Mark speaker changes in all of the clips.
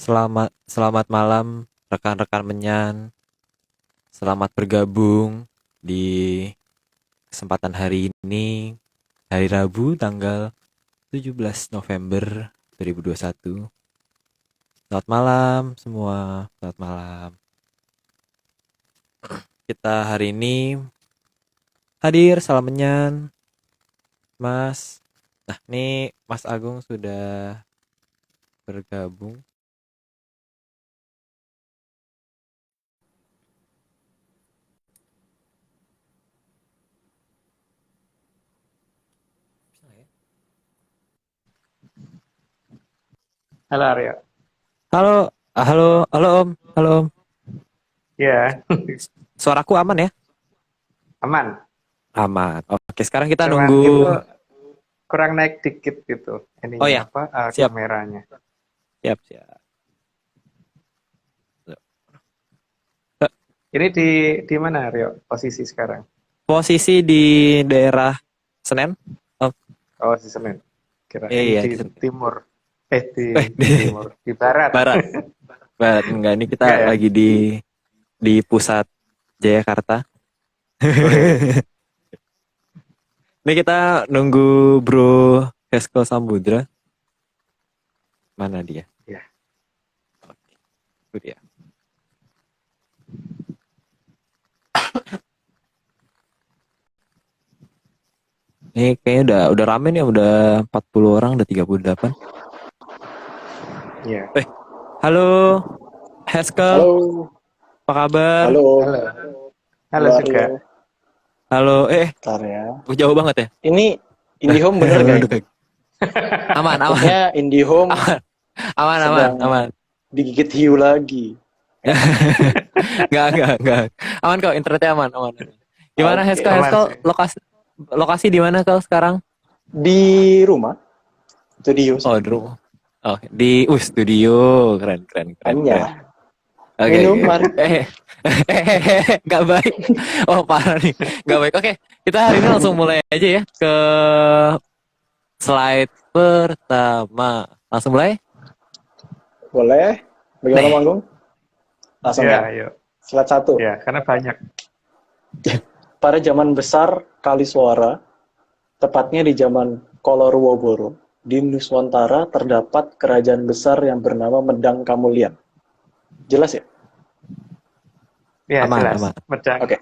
Speaker 1: Selamat malam rekan-rekan Menyan. Selamat bergabung di kesempatan hari ini, hari Rabu tanggal 17 November 2021. Selamat malam semua. Selamat malam. Kita hari ini hadir salam Menyan, Mas. Nah, ini Mas Agung sudah bergabung.
Speaker 2: Halo Arya.
Speaker 1: Halo, halo Om, halo Om.
Speaker 2: Ya,
Speaker 1: Suaraku aman ya?
Speaker 2: aman.
Speaker 1: Aman. Oke, sekarang kita
Speaker 2: Cuman itu
Speaker 1: nunggu.
Speaker 2: kurang naik dikit gitu.
Speaker 1: Oh
Speaker 2: Ininya
Speaker 1: ya,
Speaker 2: apa?
Speaker 1: siap,
Speaker 2: Kameranya.
Speaker 1: siap, siap.
Speaker 2: Ini di mana Arya posisi sekarang?
Speaker 1: Posisi di daerah Senen. Oh,
Speaker 2: Oh, di Senin. Kirain
Speaker 1: iya
Speaker 2: di
Speaker 1: di Senen.
Speaker 2: timur.
Speaker 1: Di
Speaker 2: Di timur. Di barat.
Speaker 1: barat, barat. Enggak, ini kita
Speaker 2: Enggak ya?
Speaker 1: lagi di pusat Jayakarta.
Speaker 2: Wih.
Speaker 1: Ini kita nunggu Bro Hesko Samudra. Mana dia?
Speaker 2: Ya.
Speaker 1: Oke, itu dia. Ini kayaknya udah rame nih, udah 40 orang, udah 38.
Speaker 2: Ya.
Speaker 1: Halo Hesko,
Speaker 3: Halo,
Speaker 1: apa kabar?
Speaker 3: halo,
Speaker 2: Halo. Halo
Speaker 3: halo
Speaker 2: juga.
Speaker 3: Aryo.
Speaker 1: Halo,
Speaker 3: Bentar ya.
Speaker 1: jauh banget ya?
Speaker 3: Ini IndiHome bener gak ini?
Speaker 1: Aman, aman,
Speaker 3: Takutnya IndiHome
Speaker 1: aman, aman,
Speaker 3: sedang
Speaker 1: aman.
Speaker 3: digigit hiu lagi.
Speaker 1: Enggak. Aman kok, internetnya aman, aman. Gimana
Speaker 3: Oke.
Speaker 1: Hesko?
Speaker 2: Aman
Speaker 1: Hesko,
Speaker 2: sih.
Speaker 1: lokasi di mana kau sekarang?
Speaker 3: Di rumah, studio sih.
Speaker 1: Oh, di rumah. Oh, di studio. Keren.
Speaker 3: Anya.
Speaker 1: Oke.
Speaker 3: Minum, mari.
Speaker 1: Enggak baik. Oh, parah nih. Enggak baik. Oke, kita hari ini langsung mulai aja ya ke slide pertama. Langsung mulai?
Speaker 3: Boleh? Bagaimana
Speaker 1: Nih.
Speaker 3: Manggung? Langsung
Speaker 2: Ya,
Speaker 3: ya.
Speaker 2: ayo.
Speaker 3: Slide 1.
Speaker 2: Ya, karena banyak.
Speaker 3: Pada zaman besar Kaliswara, tepatnya di zaman Kolorwoboro, di Nuswantara terdapat kerajaan besar yang bernama Medang Kamulian. Jelas ya?
Speaker 2: Ya,
Speaker 1: Aman,
Speaker 2: jelas.
Speaker 1: aman.
Speaker 3: Oke.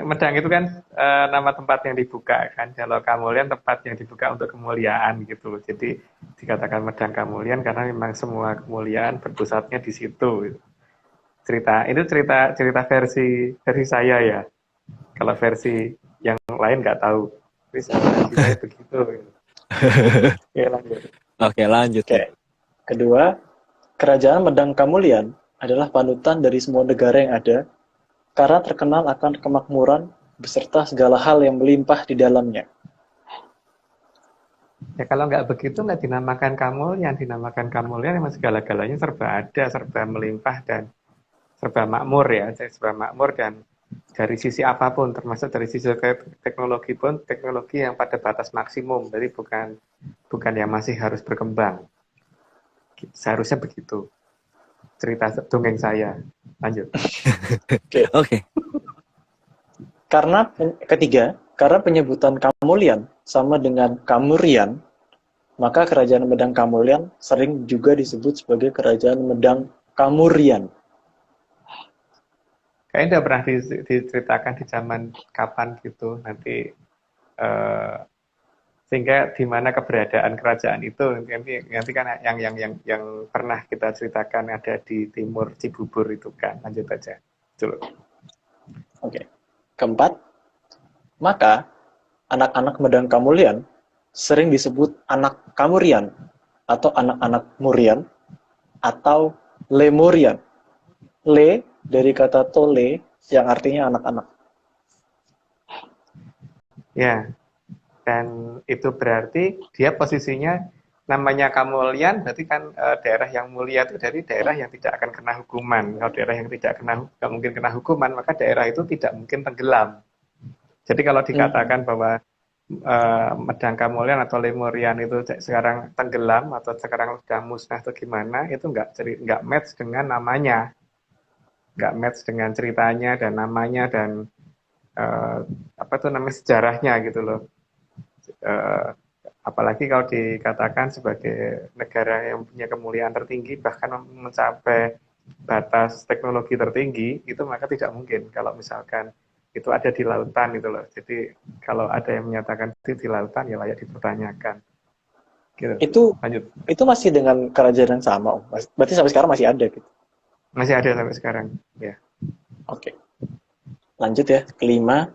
Speaker 2: Medang itu kan nama tempat yang dibuka kan. Kalau Kamulian tempat yang dibuka untuk kemuliaan gitu. Jadi dikatakan Medang Kamulian karena memang semua kemuliaan berpusatnya di situ. Gitu. Cerita versi saya ya. Kalau versi yang lain nggak tahu. Versi saya begitu. Gitu. Oke, lanjut.
Speaker 1: Oke, lanjut.
Speaker 3: Oke. Kedua, Kerajaan Medang Kamulian adalah panutan dari semua negara yang ada karena terkenal akan kemakmuran beserta segala hal yang melimpah di dalamnya.
Speaker 2: Ya kalau nggak begitu nggak dinamakan Kamulian memang segala-galanya serba ada, serba melimpah dan serba makmur ya, serba makmur dan dari sisi apapun, termasuk dari sisi teknologi pun teknologi yang pada batas maksimum, jadi bukan yang masih harus berkembang. Seharusnya begitu. Cerita dongeng saya. Lanjut.
Speaker 1: Oke.
Speaker 3: Karena penyebutan Kamulian sama dengan Kamurian, maka Kerajaan Medang Kamulian sering juga disebut sebagai Kerajaan Medang Kamurian.
Speaker 2: Kayaknya udah pernah diceritakan di zaman kapan gitu nanti sehingga di mana keberadaan kerajaan itu nanti kan yang pernah kita ceritakan ada di timur Cibubur itu kan. Lanjut aja. Coba.
Speaker 3: Oke. Keempat, maka anak-anak Medang Kamulian sering disebut anak Kamurian atau anak-anak Murian atau Lemurian. Le dari kata tole yang artinya anak-anak.
Speaker 2: Ya, dan itu berarti dia posisinya namanya Kamulian berarti kan daerah yang mulia itu dari daerah yang tidak akan kena hukuman. Kalau daerah yang tidak mungkin kena hukuman, maka daerah itu tidak mungkin tenggelam. Jadi kalau dikatakan bahwa Medang Kamulyan atau Lemurian itu sekarang tenggelam atau sekarang sudah musnah atau gimana, itu nggak match dengan namanya, nggak match dengan ceritanya dan namanya dan apa tuh namanya sejarahnya gitu loh. Eh, Apalagi kalau dikatakan sebagai negara yang punya kemuliaan tertinggi, bahkan mencapai batas teknologi tertinggi, itu maka tidak mungkin kalau misalkan itu ada di lautan gitu loh. Jadi kalau ada yang menyatakan itu di lautan, ya layak dipertanyakan. Gitu.
Speaker 3: Itu
Speaker 2: Lanjut.
Speaker 3: itu masih dengan kerajaan yang sama, Om. Berarti sampai sekarang masih ada gitu.
Speaker 2: Masih ada sampai sekarang. Ya.
Speaker 3: Oke. Lanjut ya, kelima.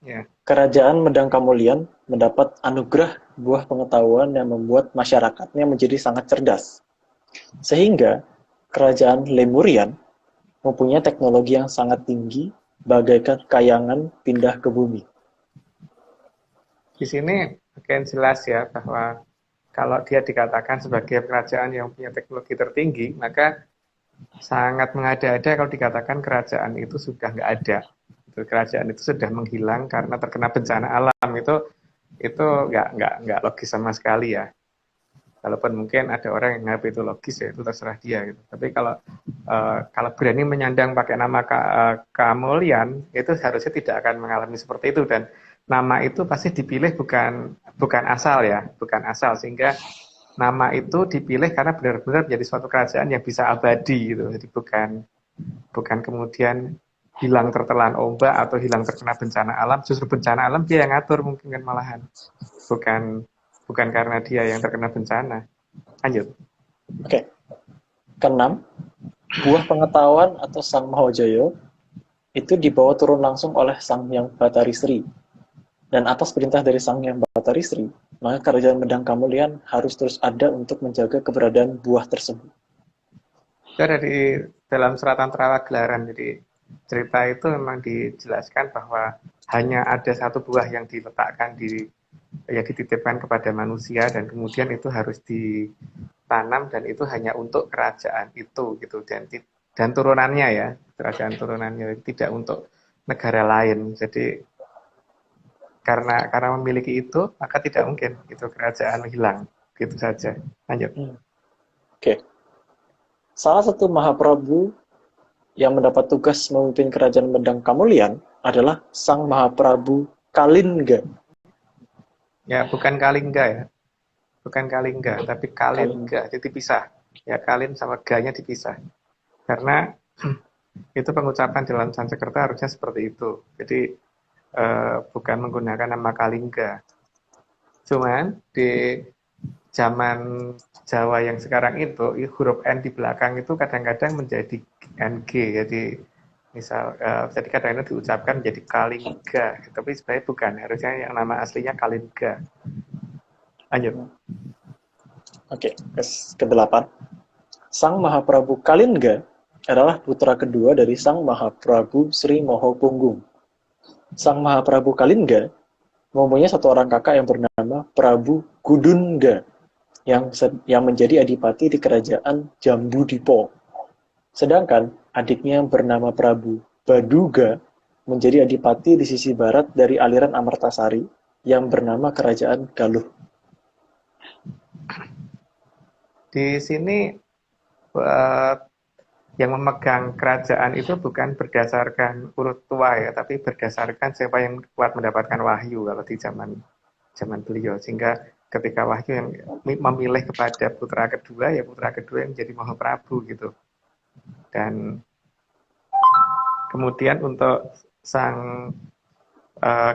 Speaker 2: Ya.
Speaker 3: Kerajaan Medang Kamulyan mendapat anugerah buah pengetahuan yang membuat masyarakatnya menjadi sangat cerdas. Sehingga kerajaan Lemurian mempunyai teknologi yang sangat tinggi bagaikan kayangan pindah ke bumi.
Speaker 2: Di sini makin jelas ya bahwa kalau dia dikatakan sebagai kerajaan yang punya teknologi tertinggi, maka sangat mengada-ada kalau dikatakan kerajaan itu sudah nggak ada. Kerajaan itu sudah menghilang karena terkena bencana alam, itu nggak logis sama sekali ya. Walaupun mungkin ada orang yang nganggap itu logis, ya itu terserah dia gitu. Tapi kalau berani menyandang pakai nama Kamulyan, itu harusnya tidak akan mengalami seperti itu, dan nama itu pasti dipilih bukan asal ya, bukan asal, sehingga nama itu dipilih karena benar-benar menjadi suatu kerajaan yang bisa abadi gitu. Jadi bukan kemudian hilang tertelan ombak atau hilang terkena bencana alam. Justru bencana alam dia yang ngatur mungkin kan malahan, bukan karena dia yang terkena bencana. Lanjut.
Speaker 3: Oke. Keenam, buah pengetahuan atau Sang Mahajaya itu dibawa turun langsung oleh Sang Hyang Batari Sri. Dan atas perintah dari Sang Hyang Batari Sri, maka kerajaan Medang Kamulyan harus terus ada untuk menjaga keberadaan buah tersebut.
Speaker 2: Itu ada di dalam Seratan Terawak Gelaran. Jadi cerita itu memang dijelaskan bahwa hanya ada satu buah yang diletakkan yang dititipkan kepada manusia, dan kemudian itu harus ditanam, dan itu hanya untuk kerajaan itu gitu, dan turunannya ya, kerajaan turunannya, tidak untuk negara lain. Jadi karena memiliki itu, maka tidak mungkin itu kerajaan hilang gitu saja. Lanjut.
Speaker 3: Oke. Salah satu Mahaprabu yang mendapat tugas memimpin kerajaan Medang Kamulyan adalah Sang Mahaprabu Kalingga.
Speaker 2: Ya, bukan Kalingga ya. Bukan Kalingga, tapi Kalingga. Jadi dipisah. Ya, Kalin sama Ga-nya dipisah. Karena itu pengucapan dalam Sanskerta harusnya seperti itu. Jadi bukan menggunakan nama Kalingga. Cuman di zaman Jawa yang sekarang itu, huruf N di belakang itu kadang-kadang menjadi NG. Jadi jadi kadang-kadang diucapkan menjadi Kalingga. Tapi sebenarnya bukan. Harusnya yang nama aslinya Kalingga. Lanjut.
Speaker 3: Oke, ke-8. Sang Mahaprabu Kalingga adalah putra kedua dari Sang Mahaprabu Sri Mohopunggung. Sang Mahaprabu Kalingga mempunyai satu orang kakak yang bernama Prabu Gudungga yang menjadi adipati di kerajaan Jambudipa. Sedangkan adiknya yang bernama Prabu Baduga menjadi adipati di sisi barat dari aliran Amartasari yang bernama Kerajaan Galuh.
Speaker 2: Di sini yang memegang kerajaan itu bukan berdasarkan urut tua ya, tapi berdasarkan siapa yang kuat mendapatkan wahyu kalau di zaman beliau. Sehingga ketika wahyu yang memilih kepada putra kedua, ya putra kedua yang menjadi Mahaprabu gitu. Dan kemudian untuk sang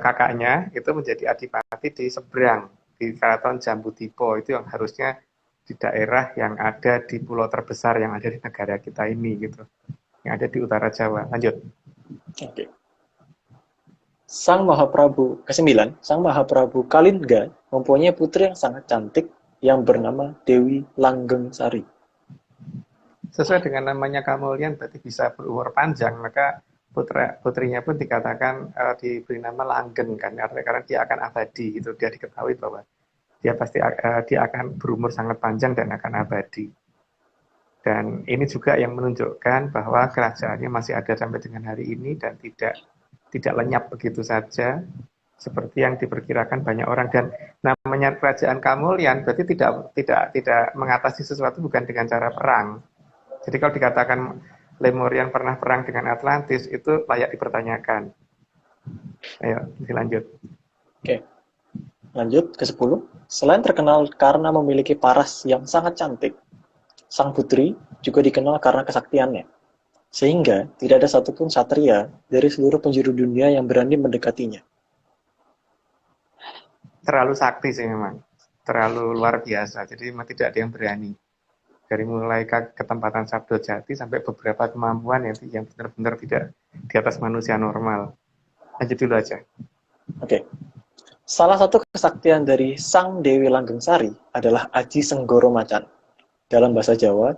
Speaker 2: kakaknya itu menjadi adipati di seberang, di Keraton Jambudipa, itu yang harusnya di daerah yang ada di pulau terbesar yang ada di negara kita ini gitu, yang ada di utara Jawa. Lanjut.
Speaker 3: Oke. Sang Mahaprabu Kalingga mempunyai putri yang sangat cantik yang bernama Dewi Langgeng Sari.
Speaker 2: Sesuai dengan namanya Kamulyan berarti bisa berumur panjang, maka putrinya pun dikatakan diberi nama Langgeng kan, karena dia akan abadi gitu. Dia diketahui bahwa dia akan berumur sangat panjang dan akan abadi. Dan ini juga yang menunjukkan bahwa kerajaannya masih ada sampai dengan hari ini dan tidak lenyap begitu saja. seperti yang diperkirakan banyak orang. Dan namanya kerajaan Kamulyan berarti tidak mengatasi sesuatu bukan dengan cara perang. Jadi kalau dikatakan Lemurian pernah perang dengan Atlantis, itu layak dipertanyakan. Ayo, dilanjut.
Speaker 3: Oke, lanjut ke 10. Selain terkenal karena memiliki paras yang sangat cantik, sang putri juga dikenal karena kesaktiannya. Sehingga tidak ada satupun satria dari seluruh penjuru dunia yang berani mendekatinya.
Speaker 2: Terlalu sakti sih memang. Terlalu luar biasa. Jadi memang tidak ada yang berani. Dari mulai ketempatan Sabdo Jati sampai beberapa kemampuan yang benar-benar tidak di atas manusia normal. Lanjut dulu aja.
Speaker 3: Oke. Salah satu kesaktian dari Sang Dewi Langgeng Sari adalah Aji Senggoro Macan. Dalam bahasa Jawa,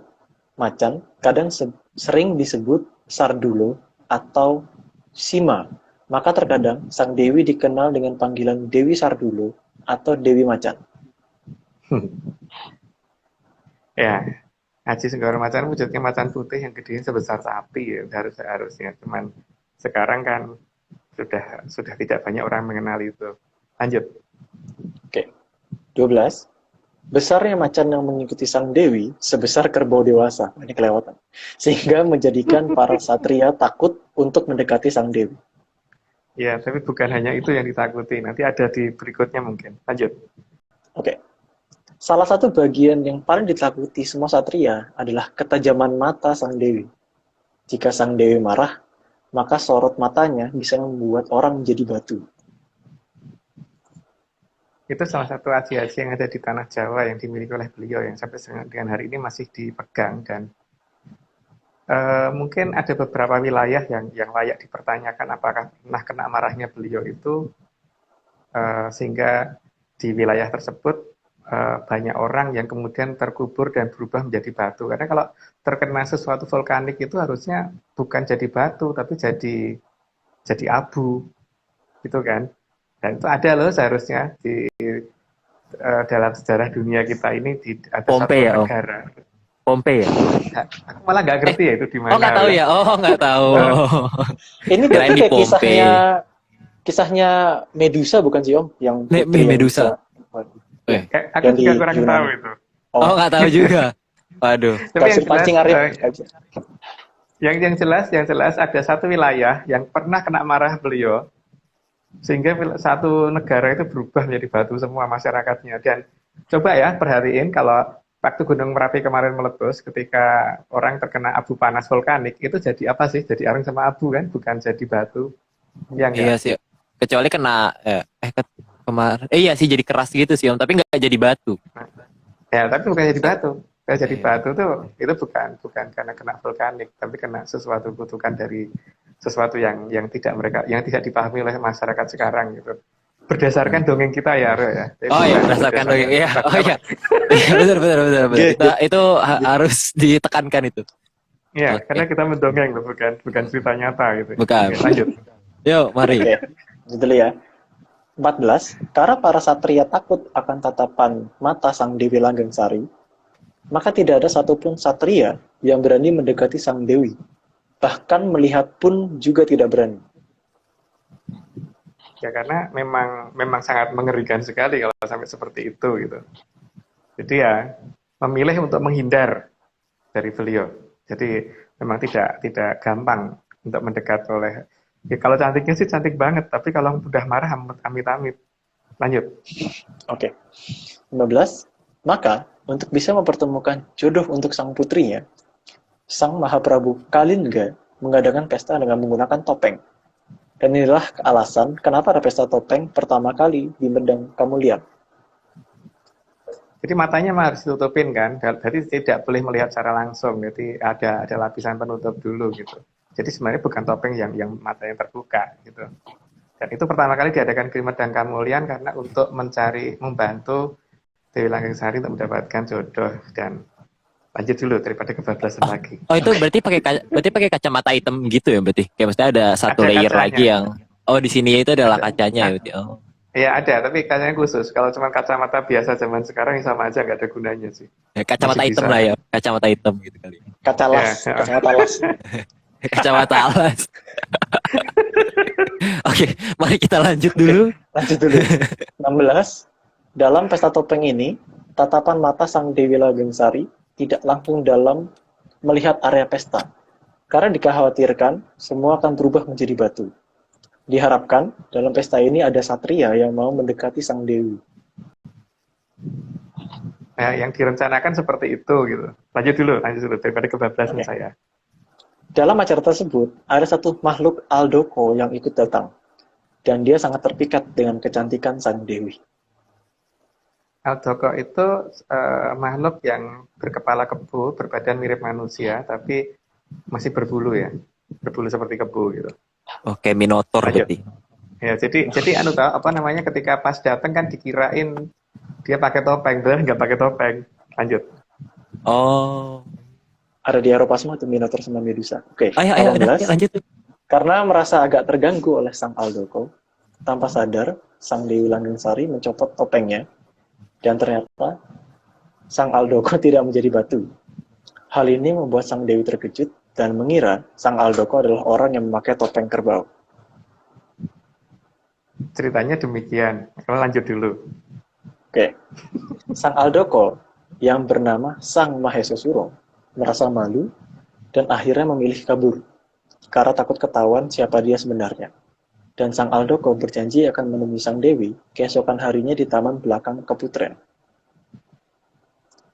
Speaker 3: macan kadang sering disebut Sardulo atau Sima. Maka terkadang Sang Dewi dikenal dengan panggilan Dewi Sardulo atau Dewi Macan.
Speaker 2: Ya, Aji Senggoro Macan wujudnya macan putih yang gedenya sebesar sapi ya, harusnya. Cuman sekarang kan sudah tidak banyak orang mengenal itu. Lanjut.
Speaker 3: Oke. 12. Besarnya macan yang mengikuti Sang Dewi sebesar kerbau dewasa. Ini kelewatan. Sehingga menjadikan para satria takut untuk mendekati Sang Dewi.
Speaker 2: Ya, tapi bukan hanya itu yang ditakuti. Nanti ada di berikutnya mungkin. Lanjut.
Speaker 3: Oke. Salah satu bagian yang paling ditakuti semua satria adalah ketajaman mata Sang Dewi. Jika Sang Dewi marah, maka sorot matanya bisa membuat orang menjadi batu.
Speaker 2: Itu salah satu aji-aji yang ada di tanah Jawa yang dimiliki oleh beliau yang sampai dengan hari ini masih dipegang. Dan mungkin ada beberapa wilayah yang layak dipertanyakan apakah pernah kena marahnya beliau itu, sehingga di wilayah tersebut banyak orang yang kemudian terkubur dan berubah menjadi batu. Karena kalau terkena sesuatu vulkanik itu harusnya bukan jadi batu, tapi jadi abu, gitu kan. Dan itu ada loh seharusnya di dalam sejarah dunia kita ini ada
Speaker 1: Pompei
Speaker 2: satu
Speaker 1: ya,
Speaker 2: negara.
Speaker 1: Pompei ya?
Speaker 2: Aku malah nggak ngerti ya itu di mana.
Speaker 1: Oh nggak tahu ya? Oh nggak tahu.
Speaker 3: Ini
Speaker 1: Kirain
Speaker 3: berarti
Speaker 1: di
Speaker 3: kayak
Speaker 1: Pompei.
Speaker 3: kisahnya Medusa bukan sih Om? Yang putri yang
Speaker 1: Medusa.
Speaker 3: bisa-
Speaker 2: Aku
Speaker 3: yang
Speaker 2: juga
Speaker 3: di
Speaker 2: kurang
Speaker 3: Yunani.
Speaker 2: tahu itu.
Speaker 1: Oh nggak tahu juga. Waduh.
Speaker 2: Tapi
Speaker 3: Kasih pancing Arif.
Speaker 2: yang jelas ada satu wilayah yang pernah kena marah beliau, sehingga satu negara itu berubah menjadi batu semua masyarakatnya. Dan coba ya perhatiin kalau waktu Gunung Merapi kemarin meletus, ketika orang terkena abu panas vulkanik, itu jadi apa sih? Jadi arang sama abu kan, bukan jadi batu. Ya enggak?
Speaker 1: Iya sih. Kecuali kena kemarin. Iya sih jadi keras gitu sih Om, tapi nggak jadi batu.
Speaker 2: Ya, tapi bukan jadi batu. Kalau jadi
Speaker 1: Iya.
Speaker 2: batu tuh itu bukan karena kena vulkanik, tapi kena sesuatu kutukan dari sesuatu yang tidak dipahami oleh masyarakat sekarang gitu. Berdasarkan dongeng kita ya, Ro ya. Jadi
Speaker 1: Oh iya
Speaker 2: bukan
Speaker 1: berdasarkan dongeng. Iya.
Speaker 2: berdasarkan-
Speaker 1: Oh iya. Benar benar benar benar.
Speaker 3: Oke.
Speaker 1: Itu harus ditekankan itu.
Speaker 2: Iya,
Speaker 1: Oke.
Speaker 2: karena kita mendongeng loh, bukan cerita nyata gitu.
Speaker 1: Bukan.
Speaker 2: Oke, lanjut.
Speaker 1: Yuk mari.
Speaker 3: Oke, lanjut dulu ya. 14. Karena para satria takut akan tatapan mata Sang Dewi Langgeng Sari, maka tidak ada satupun satria yang berani mendekati Sang Dewi. Bahkan melihat pun juga tidak berani.
Speaker 2: Ya karena memang sangat mengerikan sekali kalau sampai seperti itu gitu. Jadi ya memilih untuk menghindar dari beliau. Jadi memang tidak gampang untuk mendekat oleh. Ya, kalau cantiknya sih cantik banget, tapi kalau udah marah amit-amit. Lanjut.
Speaker 3: Oke. 15. Maka, untuk bisa mempertemukan jodoh untuk sang putrinya, Sang Mahaprabu Kalingga mengadakan pesta dengan menggunakan topeng. Dan inilah alasan kenapa ada pesta topeng pertama kali di Medang Kamulyan.
Speaker 2: Jadi matanya mah harus ditutupin kan, berarti tidak boleh melihat secara langsung. Jadi ada lapisan penutup dulu gitu. Jadi sebenarnya bukan topeng yang matanya terbuka gitu. Dan itu pertama kali diadakan di Medang Kamulyan karena untuk membantu Dewi Langgeng Sari untuk mendapatkan jodoh. Dan lanjut dulu daripada kebablasan lagi.
Speaker 1: Oh itu berarti pakai kacamata hitam gitu ya berarti? Kayak maksudnya ada satu
Speaker 2: Ada
Speaker 1: layer
Speaker 2: kacanya.
Speaker 1: lagi yang di sini itu adalah kacanya ya berarti. Oh.
Speaker 2: Ya ada, tapi kacanya khusus. Kalau cuma kacamata biasa zaman sekarang ya sama aja, nggak ada gunanya sih.
Speaker 1: Ya, kacamata
Speaker 2: Masih
Speaker 1: hitam
Speaker 2: bisa.
Speaker 1: lah ya, kacamata hitam gitu kali.
Speaker 3: Kaca las,
Speaker 2: Ya.
Speaker 3: kacamata las.
Speaker 1: Kacamata alas. Oke, mari kita lanjut dulu.
Speaker 3: Lanjut dulu. 16. Dalam pesta topeng ini, tatapan mata Sang Dewi Langgeng Sari tidak langsung dalam melihat area pesta. Karena dikhawatirkan, semua akan berubah menjadi batu. Diharapkan, dalam pesta ini ada satria yang mau mendekati Sang Dewi.
Speaker 2: Nah, yang direncanakan seperti itu gitu. Lanjut dulu daripada kebablasan
Speaker 3: Oke.
Speaker 2: saya.
Speaker 3: Dalam acara tersebut, ada satu makhluk Aldoko yang ikut datang. Dan dia sangat terpikat dengan kecantikan Sang Dewi.
Speaker 2: Aldoko itu makhluk yang berkepala kebu, berbadan mirip manusia, tapi masih berbulu ya, berbulu seperti kebu gitu.
Speaker 1: Oke, Minotaur
Speaker 2: Lanjut.
Speaker 1: berarti.
Speaker 2: Ya, jadi ketika pas datang kan dikirain dia pakai topeng, benar nggak pakai topeng. Lanjut.
Speaker 1: Oh.
Speaker 3: Ada di Eropa semua tuh Minotaur sama Medusa. Oke,
Speaker 1: Ayo,
Speaker 3: 18.
Speaker 1: lanjut.
Speaker 3: Karena merasa agak terganggu oleh Sang Aldoko, tanpa sadar, Sang Dewi Langgeng Sari mencopot topengnya, dan ternyata Sang Aldoko tidak menjadi batu. Hal ini membuat Sang Dewi terkejut dan mengira Sang Aldoko adalah orang yang memakai topeng kerbau.
Speaker 2: Ceritanya demikian. Kalau lanjut dulu.
Speaker 3: Oke. Sang Aldoko yang bernama Sang Mahesa Suro merasa malu dan akhirnya memilih kabur karena takut ketahuan siapa dia sebenarnya. Dan Sang Aldoko berjanji akan menemui Sang Dewi keesokan harinya di taman belakang Keputren.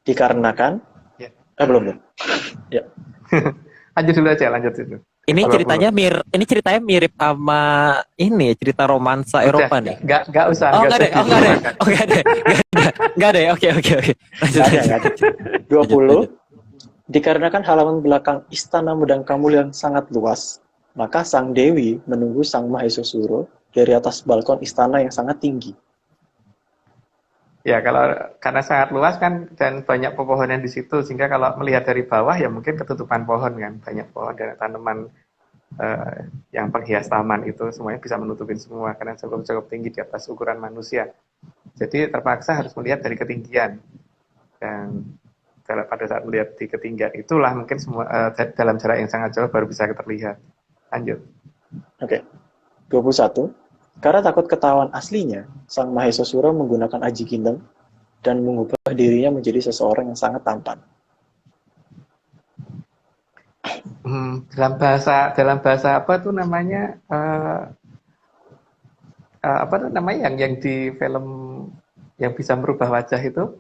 Speaker 3: Dikarenakan
Speaker 2: Ya.
Speaker 3: Belum. Ya.
Speaker 2: Lanjut dulu aja, lanjut itu.
Speaker 1: Ini ceritanya mirip sama ini cerita romansa Eropa nih.
Speaker 2: Nggak usah.
Speaker 1: Oh, nggak ada. Oke. Lanjut.
Speaker 3: Nggak ada. 20. Dikarenakan halaman belakang Istana Medang Kamulian sangat luas, maka Sang Dewi menunggu Sang Mahesa Suro dari atas balkon istana yang sangat tinggi.
Speaker 2: Ya, karena sangat luas kan dan banyak pepohonan di situ, sehingga kalau melihat dari bawah ya mungkin ketutupan pohon kan, banyak pohon dan tanaman yang penghias taman itu semuanya bisa menutupin semua karena cukup tinggi di atas ukuran manusia. Jadi terpaksa harus melihat dari ketinggian, dan pada saat melihat di ketinggian itulah mungkin semua dalam jarak yang sangat jauh baru bisa terlihat. Lanjut.
Speaker 3: Oke. 21. Karena takut ketahuan aslinya, Sang Mahesa Suro menggunakan aji ginting dan mengubah dirinya menjadi seseorang yang sangat tampan.
Speaker 2: Dalam bahasa apa tuh namanya? Apa tuh namanya yang di film yang bisa merubah wajah itu?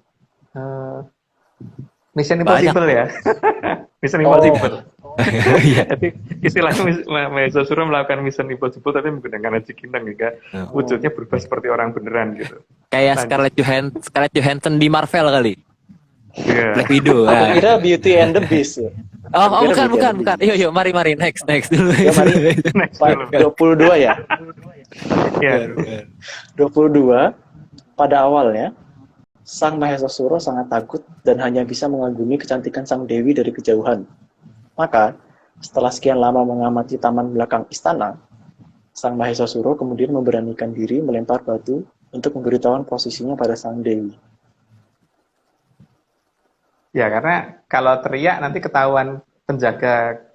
Speaker 2: Mission Impossible ya. Mission Impossible. Jadi istilahnya Mahesa Suro melakukan Mission Impossible tapi menggunakan aji ginting hingga wujudnya berubah seperti orang beneran gitu.
Speaker 1: Kayak Scarlett Johansson di Marvel kali.
Speaker 2: Yeah.
Speaker 1: Black Widow.
Speaker 3: Aku kira Beauty and the Beast. Ya.
Speaker 1: Oh, bukan. Yuk, mari next dulu.
Speaker 3: Ya, mari.
Speaker 2: Next dulu.
Speaker 3: 22 ya.
Speaker 2: Ya.
Speaker 3: 22. Pada awalnya, Sang Mahesa Suro sangat takut dan hanya bisa mengagumi kecantikan Sang Dewi dari kejauhan. Maka, setelah sekian lama mengamati taman belakang istana, Sang Mahesa Suro kemudian memberanikan diri melempar batu untuk memberitahuan posisinya pada Sang Dewi.
Speaker 2: Ya, karena kalau teriak nanti ketahuan penjaga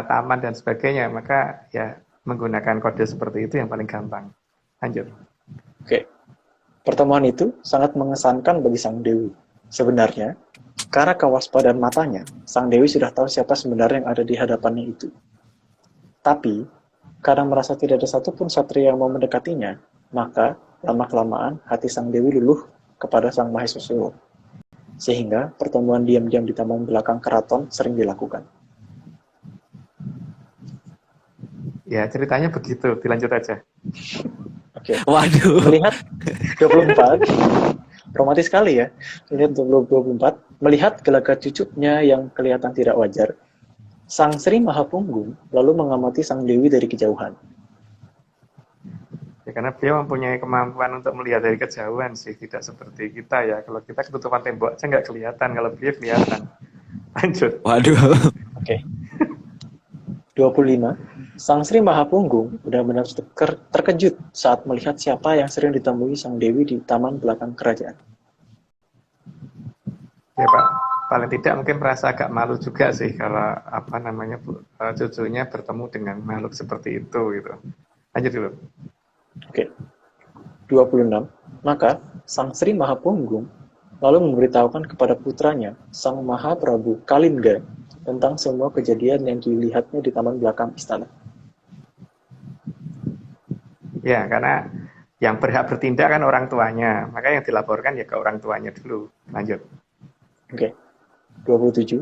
Speaker 2: taman dan sebagainya, maka ya menggunakan kode seperti itu yang paling gampang. Lanjut.
Speaker 3: Oke. Pertemuan itu sangat mengesankan bagi Sang Dewi. Sebenarnya, karena kewaspadaan matanya, Sang Dewi sudah tahu siapa sebenarnya yang ada di hadapannya itu. Tapi, karena merasa tidak ada satupun satria yang mau mendekatinya, maka lama-kelamaan hati Sang Dewi luluh kepada Sang Mahesa Suro. Sehingga pertemuan diam-diam di taman belakang keraton sering dilakukan.
Speaker 2: Ya, ceritanya begitu. Dilanjut aja.
Speaker 3: Oke.
Speaker 1: Waduh.
Speaker 3: Melihat 24, romantis sekali ya. Melihat 24, melihat gelagat cucuknya yang kelihatan tidak wajar, Sang Sri Mahapunggung lalu mengamati Sang Dewi dari kejauhan.
Speaker 2: Ya, karena beliau mempunyai kemampuan untuk melihat dari kejauhan sih, tidak seperti kita ya. Kalau kita ketutupan tembok aja nggak kelihatan, kalau beliau kelihatan. Lanjut.
Speaker 1: Waduh.
Speaker 3: Oke. 25. Sang Sri Mahapunggung benar-benar terkejut saat melihat siapa yang sering ditemui Sang Dewi di taman belakang kerajaan.
Speaker 2: Ya Pak. paling tidak mungkin merasa agak malu juga sih kalau apa namanya cucunya bertemu dengan makhluk seperti itu gitu. Lanjut dulu.
Speaker 3: Oke. 26. Maka Sang Sri Mahapunggung lalu memberitahukan kepada putranya, Sang Mahaprabu Kalingga, tentang semua kejadian yang dilihatnya di taman belakang istana.
Speaker 2: Ya, karena yang berhak bertindak kan orang tuanya, maka yang dilaporkan ya ke orang tuanya dulu. Lanjut.
Speaker 3: Oke. 27.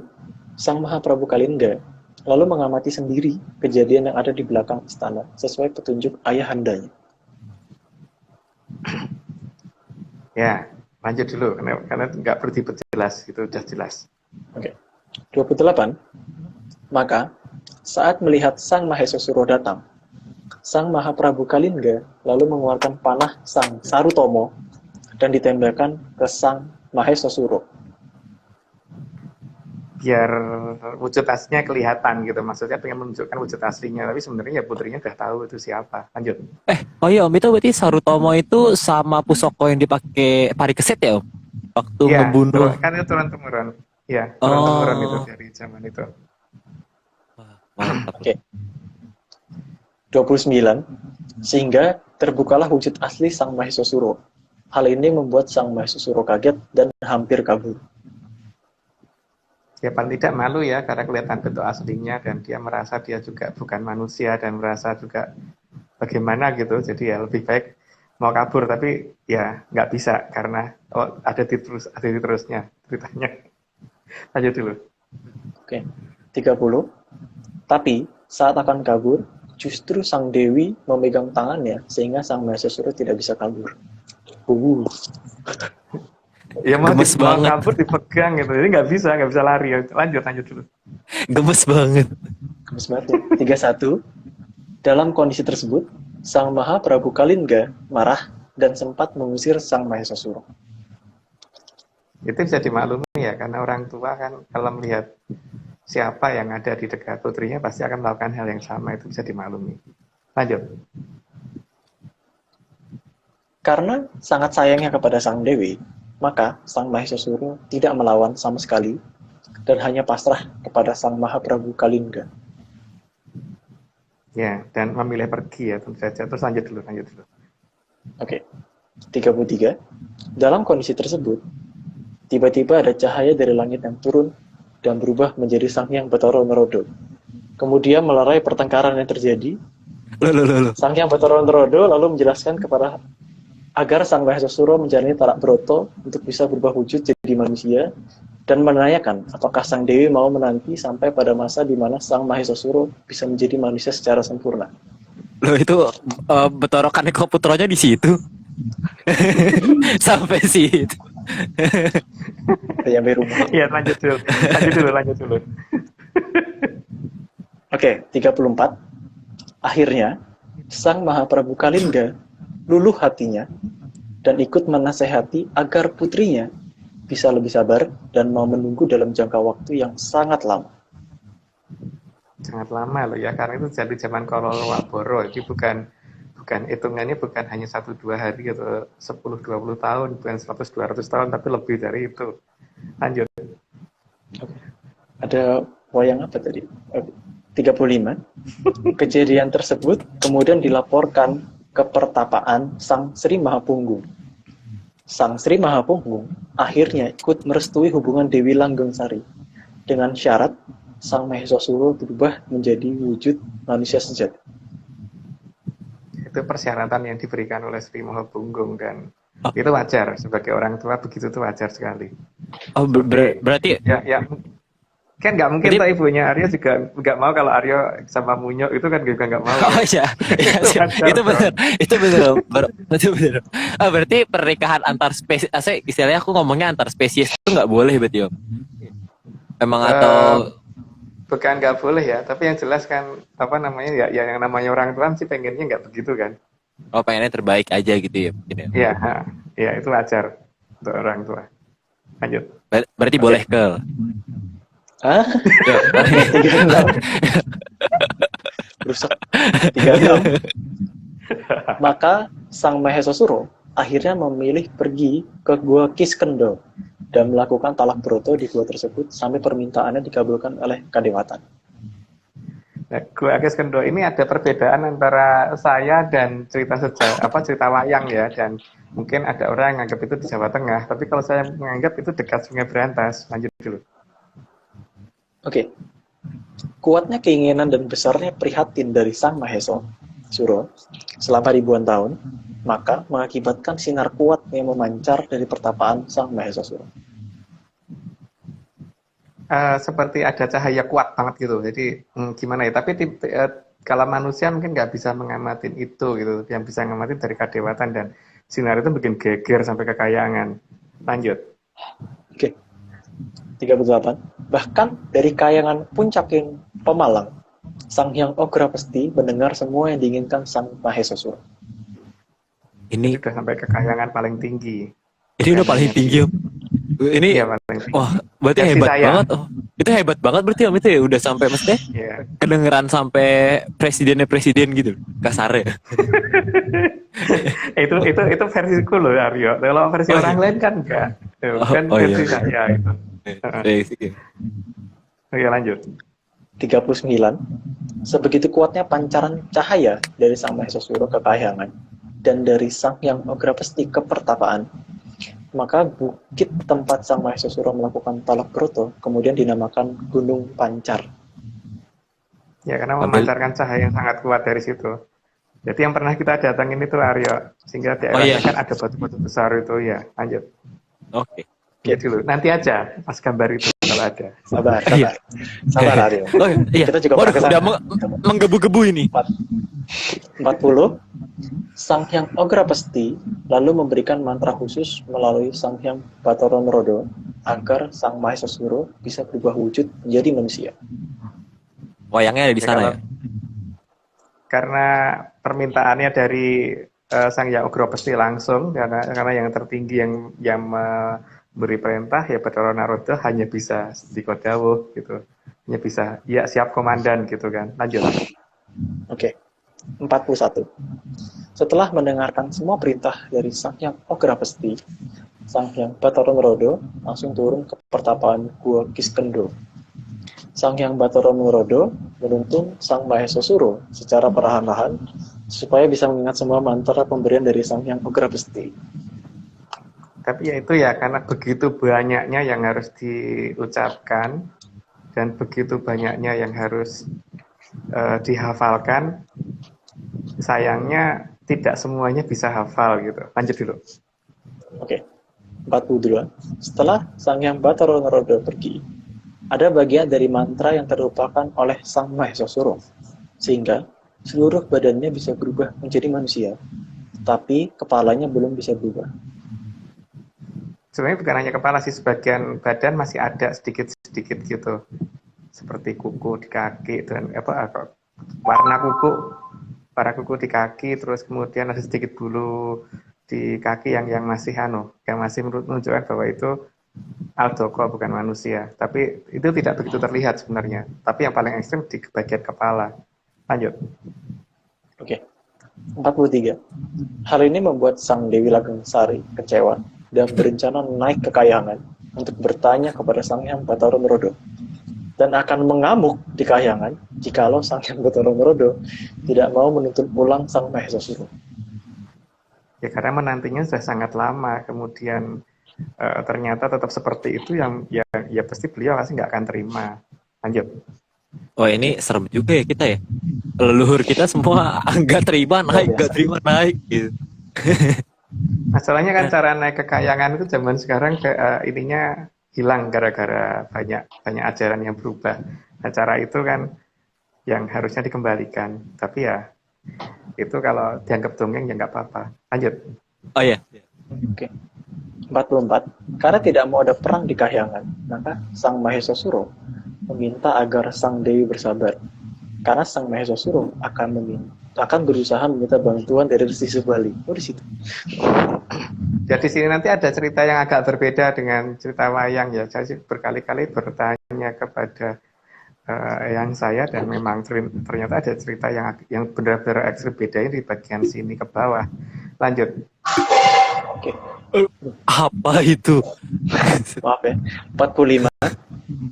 Speaker 3: Sang Mahaprabu Kalingga lalu mengamati sendiri kejadian yang ada di belakang istana sesuai petunjuk ayahandanya.
Speaker 2: Ya, lanjut dulu karena nggak perlu diperjelas, itu udah jelas.
Speaker 3: Oke. 28. Maka saat melihat Sang Mahesa Suro datang, Sang Mahaprabu Kalingga lalu mengeluarkan panah Sang Sarutomo dan ditembakkan ke Sang Mahesa Suro.
Speaker 2: Biar wujud aslinya kelihatan gitu, maksudnya pengen menunjukkan wujud aslinya, tapi sebenarnya ya putrinya udah tahu itu siapa. Lanjut.
Speaker 1: Oh iya Om, itu berarti Sarutomo itu sama pusoko yang dipakai Parikesit ya Om? Waktu
Speaker 2: Iya,
Speaker 1: ngebunuh.
Speaker 2: kan itu turun-temurun. Iya, turun-temurun itu
Speaker 1: Oh.
Speaker 2: dari zaman itu.
Speaker 1: Mantap.
Speaker 3: Oke. 29. Sehingga terbukalah wujud asli Sang Mahesa Suro. Hal ini membuat Sang Mahesa Suro kaget dan hampir kabur.
Speaker 2: Ya paling tidak malu ya, karena kelihatan bentuk aslinya dan dia merasa dia juga bukan manusia dan merasa juga bagaimana gitu. Jadi ya lebih baik mau kabur, tapi ya nggak bisa karena ada di terusnya ceritanya. Lanjut dulu.
Speaker 3: Oke. 30. Tapi saat akan kabur, justru Sang Dewi memegang tangannya sehingga Sang Mahesa Suro tidak bisa kabur.
Speaker 2: Ya mau
Speaker 1: Gemes banget.
Speaker 2: kabur dipegang gitu, jadi nggak bisa lari. Lanjut dulu.
Speaker 1: Gemes banget.
Speaker 3: Gemes banget ya. 31. Dalam kondisi tersebut, Sang Mahaprabu Kalingga marah dan sempat mengusir Sang Mahesa Suro.
Speaker 2: Itu bisa dimaklumi ya, karena orang tua kan kalau melihat siapa yang ada di dekat putrinya pasti akan melakukan hal yang sama, itu bisa dimaklumi. Lanjut.
Speaker 3: Karena sangat sayangnya kepada Sang Dewi, maka Sang Mahesa Suro tidak melawan sama sekali dan hanya pasrah kepada Sang Mahaprabu Kalingga.
Speaker 2: Ya, dan memilih pergi ya tentu saja. Terus lanjut dulu.
Speaker 3: Oke. 33. Dalam kondisi tersebut, tiba-tiba ada cahaya dari langit yang turun dan berubah menjadi Sang Hyang Bathara Narada. Kemudian melerai pertengkaran yang terjadi.
Speaker 1: Loh.
Speaker 3: Sang Hyang Bathara Narada lalu menjelaskan kepada agar Sang Mahesa Suro menjalani tarak broto untuk bisa berubah wujud jadi manusia dan menanyakan apakah Sang Dewi mau menanti sampai pada masa di mana Sang Mahesa Suro bisa menjadi manusia secara sempurna.
Speaker 1: Loh itu Bathara Kaneka putranya di situ. Sampai situ.
Speaker 3: Sampai rumah.
Speaker 2: Ya, lanjut dulu.
Speaker 3: Oke, 34. Akhirnya, Sang Mahaprabu Kalingga luluh hatinya dan ikut menasehati agar putrinya bisa lebih sabar dan mau menunggu dalam jangka waktu yang sangat lama.
Speaker 2: Sangat lama loh ya, karena itu jadi zaman Kololo Waboro. Ini bukan hitungannya bukan hanya 1-2 hari atau 10-20 tahun, bukan 100-200 tahun, tapi lebih dari itu. Lanjut.
Speaker 3: Ada wayang apa tadi? 35. Kejadian tersebut kemudian dilaporkan ke pertapaan Sang Sri Mahapunggung. Sang Sri Mahapunggung akhirnya ikut merestui hubungan Dewi Langgeng Sari dengan syarat Sang Mahesa Suro berubah menjadi wujud manusia sejati.
Speaker 2: Itu persyaratan yang diberikan oleh Sri Mahapunggung dan itu wajar sebagai orang tua, begitu tuh wajar sekali.
Speaker 1: Oh berarti
Speaker 2: ya kan nggak mungkin
Speaker 1: Jadi-
Speaker 2: tuh ibunya Aryo juga nggak mau kalau Aryo sama Munyo itu kan juga nggak mau.
Speaker 1: Oh iya, itu benar, itu benar. Oh, berarti pernikahan antar spesies, istilahnya aku ngomongnya antar spesies itu nggak boleh berarti Om. Emang atau
Speaker 2: Bukan nggak boleh ya, tapi yang jelas kan apa namanya ya yang namanya orang tua sih pengennya nggak begitu kan.
Speaker 1: oh pengennya terbaik aja gitu ya mungkin ya.
Speaker 2: Iya, ya itu wajar untuk orang tua. Lanjut.
Speaker 1: Berarti boleh ke.
Speaker 3: Hah?
Speaker 1: Ya,
Speaker 3: 36. Rusak. 36. Maka Sang Mahesa Suro akhirnya memilih pergi ke Gua Kiskendha dan melakukan talak broto di gua tersebut sampai permintaannya dikabulkan oleh Kadewatan.
Speaker 2: Nah, Gua Akis Kendo ini ada perbedaan antara saya dan cerita wayang ya, dan mungkin ada orang yang menganggap itu di Jawa Tengah, tapi kalau saya menganggap itu dekat Sungai Berantas. Lanjut dulu.
Speaker 3: Oke, kuatnya keinginan dan besarnya prihatin dari Sang Mahesa Suro selama ribuan tahun, maka mengakibatkan sinar kuat yang memancar dari pertapaan Sang Mahesa Suro.
Speaker 2: Seperti ada cahaya kuat banget gitu. Jadi gimana ya? Tapi kalau manusia mungkin nggak bisa mengamatin itu gitu. Yang bisa ngamatin dari kadewatan dan sinar itu bikin geger sampai ke kayangan. Lanjut.
Speaker 3: Oke, 38. Bahkan dari kayangan puncakin Pemalang, Sang Hyang Ogra Pesti mendengar semua yang diinginkan Sang Mahesa Suro.
Speaker 2: Ini
Speaker 1: Ini
Speaker 2: udah sampai ke kayangan paling tinggi.
Speaker 1: ini udah paling tinggi Om. Ini
Speaker 2: Iya, paling tinggi.
Speaker 1: wah, berarti
Speaker 2: Versi
Speaker 1: hebat
Speaker 2: saya.
Speaker 1: banget. Oh, itu hebat banget berarti Om itu ya udah sampai mesti
Speaker 2: Iya.
Speaker 1: kedengeran sampai presiden gitu. Kasarnya.
Speaker 2: itu versiku loh Aryo. Kalau versi
Speaker 1: Oh,
Speaker 2: orang
Speaker 1: iya.
Speaker 2: lain kan enggak. Kan
Speaker 1: Oh, iya.
Speaker 2: versi saya itu.
Speaker 1: Iya.
Speaker 2: Oke, lanjut.
Speaker 3: 39. Sebegitu kuatnya pancaran cahaya dari Sang Mahesa Suro ke kahyangan dan dari Sang Hyang Ogra Pesti ke pertapaan, maka bukit tempat Sang Mahesa Suro melakukan talak broto kemudian dinamakan Gunung Pancar.
Speaker 2: Ya, karena
Speaker 1: Ambil.
Speaker 2: memancarkan cahaya yang sangat kuat dari situ. Jadi yang pernah kita datangin itu Aryo, sehingga di
Speaker 1: Oh,
Speaker 2: daerahnya
Speaker 1: iya.
Speaker 2: kan ada batu-batu besar itu ya. Lanjut.
Speaker 1: Oke.
Speaker 2: Ya dulu, nanti aja pas gambar itu kalau ada.
Speaker 3: Sabar,
Speaker 1: Iya.
Speaker 3: sabar Aryo.
Speaker 1: Oh iya.
Speaker 3: Kita juga
Speaker 1: Waduh,
Speaker 3: pernah kesana.
Speaker 1: udah menggebu-gebu ini.
Speaker 3: 40. Sang Hyang Ogra Pesti lalu memberikan mantra khusus melalui Sang Hyang Bathara Narada agar Sang Mahesa Suro bisa berubah wujud menjadi manusia.
Speaker 1: Wayangnya ada di
Speaker 2: Ya,
Speaker 1: sana
Speaker 2: kalau-
Speaker 1: ya.
Speaker 2: Karena permintaannya dari Sang Hyang Ogra Pesti langsung, karena yang tertinggi yang memberi perintah ya Bathara Narada hanya bisa dikodawuh gitu. Hanya bisa, ya siap komandan gitu kan. Lanjut.
Speaker 3: Oke. 41. Setelah mendengarkan semua perintah dari Sang Hyang Ogra Pesti, Sang Hyang Bathara Narada langsung turun ke pertapaan Gua Kiskendo. Sang Hyang Bathara Narada menuntun Sang Mahesa Suro secara perlahan-lahan supaya bisa mengingat semua mantra pemberian dari Sang Hyang Ogra Pesti.
Speaker 2: Tapi ya itu ya, karena begitu banyaknya yang harus diucapkan dan begitu banyaknya yang harus dihafalkan, sayangnya tidak semuanya bisa hafal gitu. Lanjut dulu.
Speaker 3: Oke. 42. Setelah Sang Hyang Bathara Narada pergi, ada bagian dari mantra yang terlupakan oleh Sang Mahesa Suro, sehingga seluruh badannya bisa berubah menjadi manusia, tapi kepalanya belum bisa berubah.
Speaker 2: Sebenarnya bukan hanya kepala sih, sebagian badan masih ada sedikit-sedikit gitu. Seperti kuku di kaki dan warna kuku di kaki, terus kemudian ada sedikit bulu di kaki yang masih menunjukkan bahwa itu Aldoko bukan manusia. Tapi itu tidak begitu terlihat sebenarnya. Tapi yang paling ekstrim di bagian kepala. Lanjut.
Speaker 3: Oke. 43. Hal ini membuat Sang Dewi Langgeng Sari kecewa dan berencana naik ke kahyangan untuk bertanya kepada Sang Hyang Bathara Narada dan akan mengamuk di kahyangan jikalau Sang Hyang Bathara Narada tidak mau menuntun ulang Sang Mahesa Suro.
Speaker 2: Ya karena menantinya sudah sangat lama, kemudian ternyata tetap seperti itu yang ya pasti beliau pasti nggak akan terima. Lanjut.
Speaker 1: Oh ini serem juga ya kita ya. Leluhur kita semua nggak terima naik gitu.
Speaker 2: Masalahnya kan cara naik ke kayangan itu zaman sekarang ininya hilang gara-gara banyak ajaran yang berubah. Nah, cara itu kan yang harusnya dikembalikan. Tapi ya itu kalau dianggap dongeng ya nggak apa-apa. Lanjut.
Speaker 1: Oh iya.
Speaker 3: Oke. 44. Karena tidak mau ada perang di kahyangan, maka Sang Mahesa Suro meminta agar Sang Dewi bersabar. Karena Sang Mahesa Suro akan berusaha meminta bantuan dari Resi Subali. Oh di situ.
Speaker 2: Jadi sini nanti ada cerita yang agak berbeda dengan cerita wayang ya. Saya sih berkali-kali bertanya kepada yang saya dan memang ternyata ada cerita yang benar-benar ekstrim bedanya di bagian sini ke bawah. Lanjut.
Speaker 3: Oke,
Speaker 1: Apa itu?
Speaker 3: maaf ya. 45.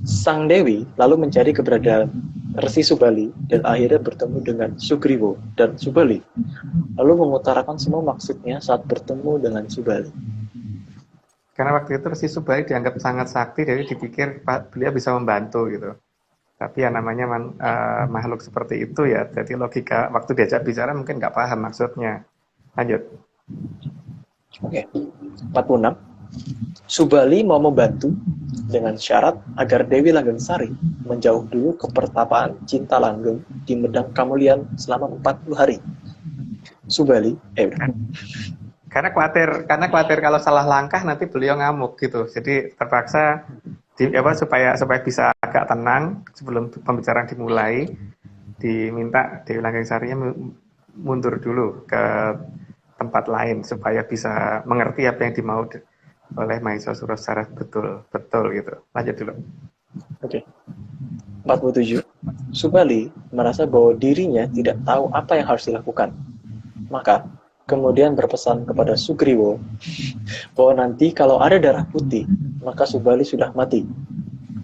Speaker 3: Sang Dewi lalu mencari keberadaan Resi Subali dan akhirnya bertemu dengan Sugriwo dan Subali. Lalu mengutarakan semua maksudnya saat bertemu dengan Subali.
Speaker 2: Karena waktu itu Resi Subali dianggap sangat sakti, jadi dipikir beliau bisa membantu gitu. Tapi ya namanya makhluk seperti itu ya, jadi logika waktu diajak bicara mungkin nggak paham maksudnya. Lanjut.
Speaker 3: Oke, 46. Subali mau membantu dengan syarat agar Dewi Langgengsari menjauh dulu ke pertapaan Cinta Langgeng di Medang Kamulian selama 40 hari. Subali,
Speaker 2: Karena khawatir kalau salah langkah nanti beliau ngamuk gitu. Jadi terpaksa supaya bisa agak tenang sebelum pembicaraan dimulai, diminta Dewi Langgengsarinya mundur dulu ke tempat lain supaya bisa mengerti apa yang dimau oleh Mahesasura secara betul gitu. Lanjut dulu.
Speaker 3: Oke. 47. Subali merasa bahwa dirinya tidak tahu apa yang harus dilakukan. Maka kemudian berpesan kepada Sugriwo bahwa nanti kalau ada darah putih, maka Subali sudah mati.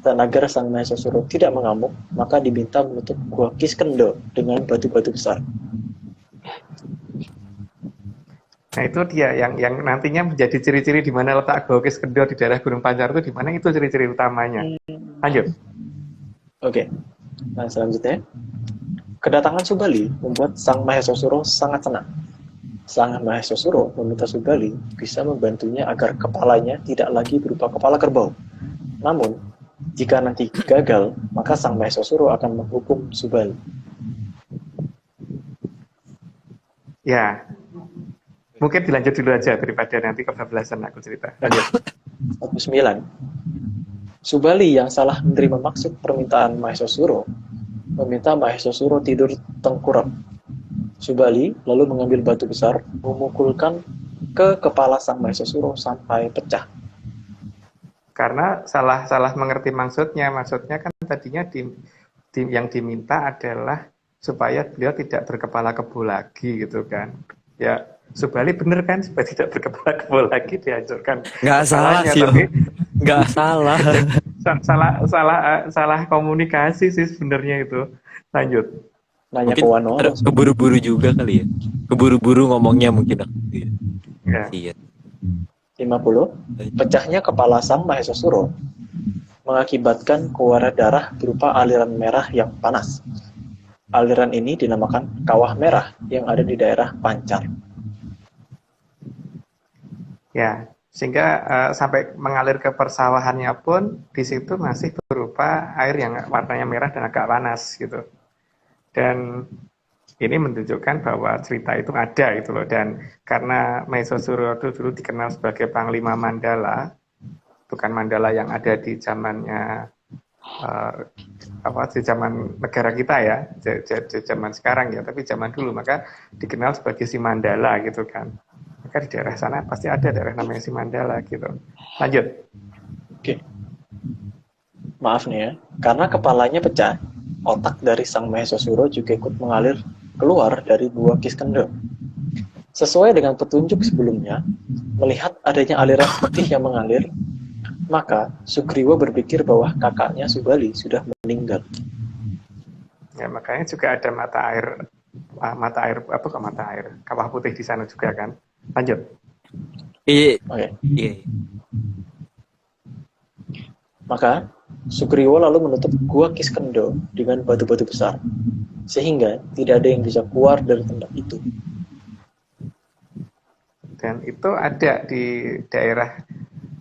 Speaker 3: Dan agar sang Mahesasura tidak mengamuk, maka diminta menutup Gua Kiskendha dengan batu-batu besar.
Speaker 2: Nah itu dia yang nantinya menjadi ciri-ciri di mana letak Gua Kiskendha di daerah Gunung Pancar itu, di mana itu ciri-ciri utamanya. Lanjut.
Speaker 3: Oke. Nah, selanjutnya, kedatangan Subali membuat sang Mahesasura sangat senang. Sang Mahesasura meminta Subali bisa membantunya agar kepalanya tidak lagi berupa kepala kerbau. Namun, jika nanti gagal, maka sang Mahesasura akan menghukum Subali.
Speaker 2: Ya, mungkin dilanjut dulu aja daripada nanti kebablasan aku cerita. Lanjut.
Speaker 3: 49. Subali yang salah menerima maksud permintaan Mahesasura meminta Mahesasura tidur tengkurap. Subali lalu mengambil batu besar, memukulkan ke kepala sang Mahesasura sampai pecah.
Speaker 2: Karena salah mengerti maksudnya kan tadinya yang diminta adalah supaya beliau tidak berkepala kebo lagi gitu kan. Ya, Subali bener kan supaya tidak berkepala kebo lagi, dihancurkan.
Speaker 1: Nggak salah sih,
Speaker 2: tapi
Speaker 1: nggak salah.
Speaker 2: salah komunikasi sih sebenarnya itu. Lanjut.
Speaker 3: Nanya
Speaker 1: Mungkin
Speaker 3: ke Wano.
Speaker 1: keburu-buru juga kali ya. Keburu-buru ngomongnya mungkin.
Speaker 2: Ya.
Speaker 1: Iya.
Speaker 3: 50. Pecahnya kepala sang Mahesasura mengakibatkan keluar darah berupa aliran merah yang panas. Aliran ini dinamakan kawah merah yang ada di daerah Pancar.
Speaker 2: Ya, sehingga sampai mengalir ke persawahannya pun di situ masih berupa air yang warnanya merah dan agak panas gitu. Dan ini menunjukkan bahwa cerita itu ada gitu loh. Dan karena Mahesasura itu dulu dikenal sebagai Panglima Mandala, bukan Mandala yang ada di zamannya di zaman negara kita ya, zaman sekarang ya, tapi zaman dulu maka dikenal sebagai si Mandala gitu kan. Maka di daerah sana pasti ada daerah namanya si Mandala gitu. Lanjut.
Speaker 3: Oke. Maaf nih ya, karena kepalanya pecah, otak dari sang Mahesasura juga ikut mengalir keluar dari Gua Kiskendha. Sesuai dengan petunjuk sebelumnya, melihat adanya aliran putih yang mengalir, maka Sugriwa berpikir bahwa kakaknya Subali sudah meninggal.
Speaker 2: Ya, makanya juga ada mata air kawah putih di sana juga kan. Lanjut.
Speaker 1: Iya.
Speaker 3: Oke.
Speaker 1: Iya.
Speaker 3: Maka Sugriwa lalu menutup Gua Kiskendha dengan batu-batu besar, sehingga tidak ada yang bisa keluar dari tempat itu.
Speaker 2: Dan itu ada di daerah,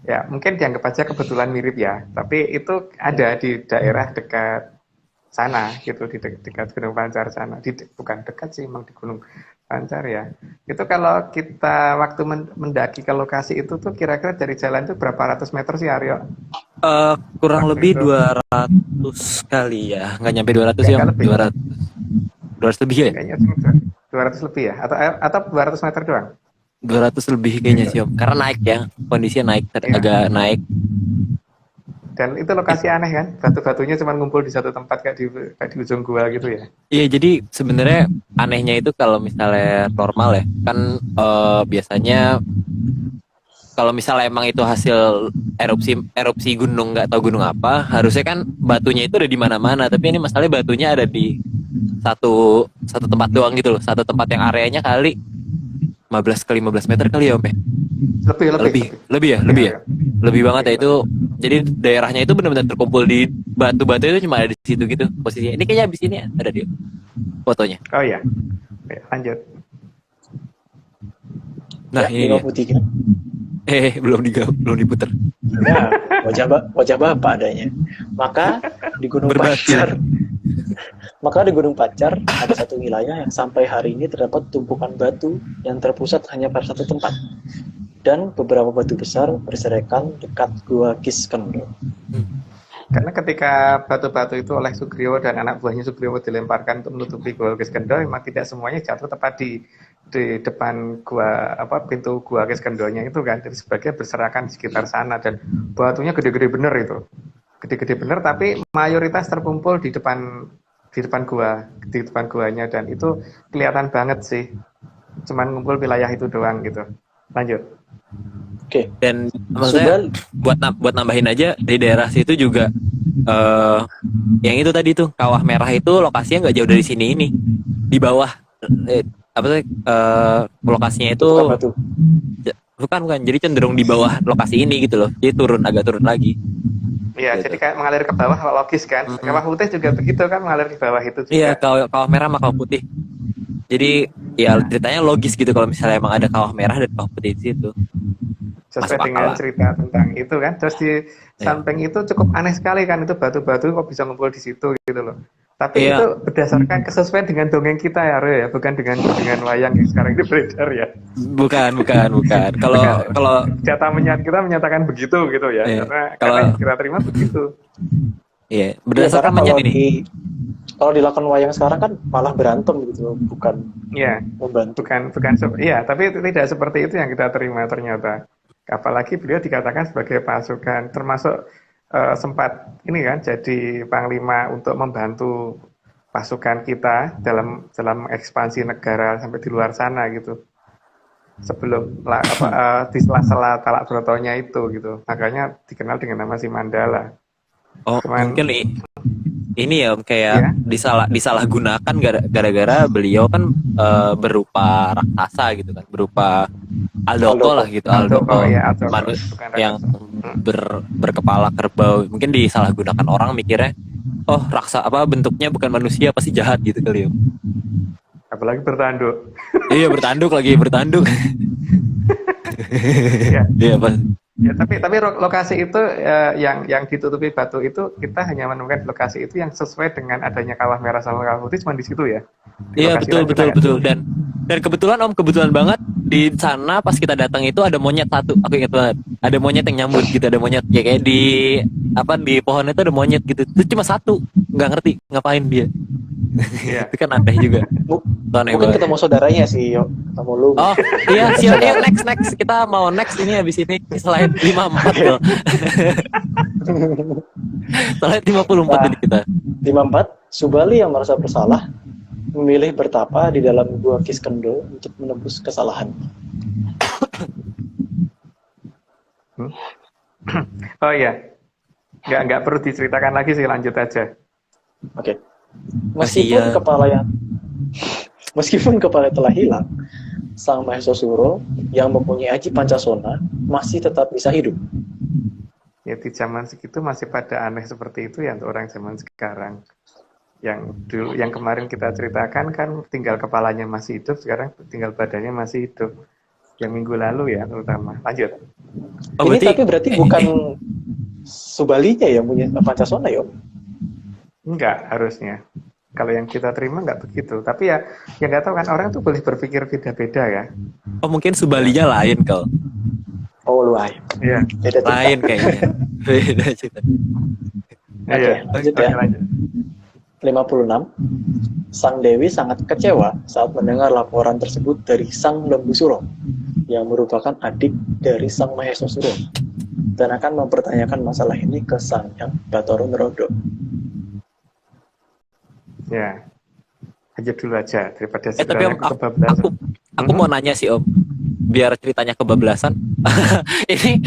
Speaker 2: ya mungkin dianggap aja kebetulan mirip ya, tapi itu ada di daerah dekat sana gitu, di dekat Gunung Pancar sana. Bukan dekat sih, memang di Gunung Pancar ya. Itu kalau kita waktu mendaki ke lokasi itu tuh kira-kira dari jalan itu berapa ratus meter sih Aryo?
Speaker 1: Kurang
Speaker 2: Waktu
Speaker 1: lebih
Speaker 2: itu.
Speaker 1: 200 kali ya, nggak nyampe 200 ya,
Speaker 2: Lebih.
Speaker 1: 200 lebih ya,
Speaker 2: Kayaknya 200 lebih ya, atau 200 meter doang.
Speaker 1: 200 lebih kayaknya sih Om. Karena naik ya, kondisinya naik,
Speaker 2: Ya.
Speaker 1: agak naik.
Speaker 2: Dan itu lokasi aneh kan, batu-batunya cuma ngumpul di satu tempat kayak di ujung gua gitu ya.
Speaker 1: Iya, jadi sebenarnya anehnya itu kalau misalnya normal ya, kan biasanya kalau misalnya emang itu hasil erupsi gunung, nggak tahu gunung apa, harusnya kan batunya itu ada di mana-mana, tapi ini masalahnya batunya ada di satu tempat doang gitu loh, satu tempat yang areanya kali 15 kali 15 meter kali ya Om ya? Lebih ya. Lebih banget ya itu. Jadi daerahnya itu benar-benar terkumpul di batu-batu, itu cuma ada di situ gitu posisinya. Ini kayaknya abis ini ada dia fotonya.
Speaker 2: Oh iya. Oke, lanjut.
Speaker 1: Nah,
Speaker 3: Ya,
Speaker 1: ini
Speaker 3: Lima
Speaker 1: dia.
Speaker 3: Putih kan?
Speaker 1: Belum diputer.
Speaker 3: Nah, wajah bapak adanya. Maka di Gunung
Speaker 1: Berbatu.
Speaker 3: Pacar ada satu wilayah yang sampai hari ini terdapat tumpukan batu yang terpusat hanya pada satu tempat, dan beberapa batu besar berserakan dekat Gua Kiskendel.
Speaker 2: Karena ketika batu-batu itu oleh Sugriwo dan anak buahnya Sugriwo dilemparkan untuk menutupi Gua Kiskendel, memang tidak semuanya jatuh tepat di depan pintu Gua Kiskendolnya itu kan, jadi sebagian berserakan di sekitar sana, dan batunya gede-gede bener itu. Gede-gede bener, tapi mayoritas terkumpul di depan guanya, dan itu kelihatan banget sih. Cuman ngumpul wilayah itu doang gitu. Lanjut.
Speaker 3: Oke.
Speaker 1: Dan maksudnya buat nambahin aja, di daerah situ juga yang itu tadi tuh Kawah Merah itu lokasinya nggak jauh dari sini ini, di bawah lokasinya itu
Speaker 3: Bukan batu.
Speaker 1: bukan, jadi cenderung di bawah lokasi ini gitu loh, jadi agak turun lagi.
Speaker 2: Iya,
Speaker 1: Gitu.
Speaker 2: jadi kayak mengalir ke bawah, logis kan. Kawah Putih juga begitu kan, mengalir ke bawah itu juga.
Speaker 1: Iya, kawah merah sama kawah putih. Jadi ya ceritanya logis gitu kalau misalnya emang ada kawah merah dan kawah putih di situ.
Speaker 2: Sesuai
Speaker 1: Masuk
Speaker 2: dengan
Speaker 1: akal.
Speaker 2: cerita tentang itu kan. Terus di samping itu cukup aneh sekali kan, itu batu-batu kok bisa ngumpul di situ gitu loh. Tapi
Speaker 1: Iya.
Speaker 2: itu berdasarkan kesesuaian dengan dongeng kita ya, Ro, ya, bukan dengan wayang yang sekarang ini beredar ya.
Speaker 1: Bukan. Kalau
Speaker 2: Data kita menyatakan begitu gitu ya.
Speaker 1: Iya.
Speaker 2: Karena yang kita terima begitu.
Speaker 1: iya,
Speaker 3: Iya,
Speaker 1: berdasarkan
Speaker 3: karena
Speaker 1: menyan ini.
Speaker 3: kalau dilakukan wayang sekarang kan malah berantem gitu, bukan
Speaker 2: Iya.
Speaker 3: membantu.
Speaker 2: Iya, tapi tidak seperti itu yang kita terima ternyata. Apalagi beliau dikatakan sebagai pasukan, termasuk sempat ini kan jadi panglima untuk membantu pasukan kita dalam ekspansi negara sampai di luar sana gitu. Sebelum di sela-sela Talak Brotonya itu gitu. Makanya dikenal dengan nama si Mandala.
Speaker 1: Oh,
Speaker 2: Cuman-
Speaker 1: mungkin ini ya kayak
Speaker 2: Iya.
Speaker 1: disalahgunakan gara-gara beliau kan berupa raksasa gitu kan, berupa Aldoko lah gitu, Aldoko
Speaker 2: ya, Aldoko. Bukan
Speaker 1: yang
Speaker 2: raksasa.
Speaker 1: berkepala kerbau. Mungkin disalahgunakan orang mikirnya, oh bentuknya bukan manusia, pasti jahat gitu kali ya.
Speaker 2: Apalagi bertanduk.
Speaker 1: Iya, bertanduk.
Speaker 2: Ya.
Speaker 1: Iya, pas.
Speaker 2: Ya, tapi lokasi itu yang ditutupi batu itu, kita hanya menemukan lokasi itu yang sesuai dengan adanya Kawah Merah sama Kawah Putih cuma di situ ya. Di
Speaker 1: Iya,
Speaker 2: lokasi lain kita nggak
Speaker 1: betul. Dan kebetulan banget di sana pas kita datang itu ada monyet satu. Aku ingat banget. Ada monyet yang nyambut gitu, ada monyet ya kayak di pohon itu ada monyet gitu. Itu cuma satu. Nggak ngerti ngapain dia.
Speaker 2: Iya.
Speaker 1: Itu kan aneh juga. Aneh
Speaker 3: Mungkin
Speaker 1: banget.
Speaker 3: ketemu saudaranya sih, yuk. Ketemu lu.
Speaker 1: Oh, iya, siap. Ayo next. Kita mau next ini habis ini selain 54 tuh. Selain 54 jadi kita.
Speaker 3: 54, Subali yang merasa bersalah memilih bertapa di dalam Gua Kiskendel untuk menebus kesalahan.
Speaker 2: Oh iya. Nggak perlu diceritakan lagi sih, lanjut aja.
Speaker 3: Oke.
Speaker 1: Masih ya.
Speaker 3: Meskipun kepala telah hilang, Sang Mahesa Suro yang mempunyai aji Pancasona masih tetap bisa hidup.
Speaker 2: Ya, di zaman segitu masih pada aneh seperti itu ya untuk orang zaman sekarang. Yang kemarin kita ceritakan kan tinggal kepalanya masih hidup, sekarang tinggal badannya masih hidup. Yang minggu lalu ya terutama. Lanjut.
Speaker 1: Oh,
Speaker 3: Ini tapi berarti bukan Subalinya yang punya Pancasona ya?
Speaker 2: Enggak harusnya. Kalau yang kita terima nggak begitu. Tapi ya nggak tahu kan, orang tuh boleh berpikir beda-beda ya.
Speaker 1: Oh, mungkin Subalinya lain kal.
Speaker 3: Oh, lu ay.
Speaker 2: Iya.
Speaker 3: Beda cerita.
Speaker 1: Lain kayaknya. Beda cerita.
Speaker 3: Oke, lanjut ya.
Speaker 2: Lanjut.
Speaker 3: 56. Sang Dewi sangat kecewa saat mendengar laporan tersebut dari Sang Lembu Suro yang merupakan adik dari Sang Mahesa Suro, dan akan mempertanyakan masalah ini ke Sang Hyang Bathara Narada.
Speaker 2: Ya. Lanjut dulu aja daripada
Speaker 1: Tapi Om,
Speaker 2: kebablasan.
Speaker 1: aku mau nanya sih Om. biar ceritanya kebablasan. Ini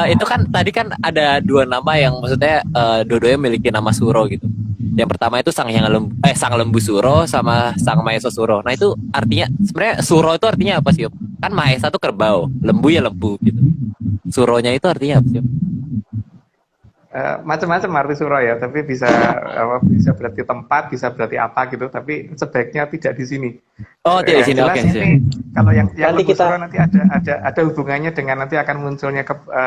Speaker 1: itu kan tadi kan ada dua nama yang maksudnya dua-duanya memiliki nama Suro gitu. Yang pertama itu Sang Lembu Suro sama Sang Mahesa Suro. Nah itu artinya sebenarnya Suro itu artinya apa sih, Om? Kan Mahesa itu kerbau, lembu ya lembu gitu. Suronya itu artinya apa sih, Om?
Speaker 2: Macam-macam arti suro ya, tapi bisa bisa berarti tempat, bisa berarti apa gitu, tapi sebaiknya tidak di sini.
Speaker 1: Oh, tidak di sini.
Speaker 2: Jelas
Speaker 1: Oke,
Speaker 2: ini kalau yang
Speaker 3: Nanti
Speaker 2: lembu
Speaker 3: kita-
Speaker 2: suro nanti ada hubungannya dengan nanti akan munculnya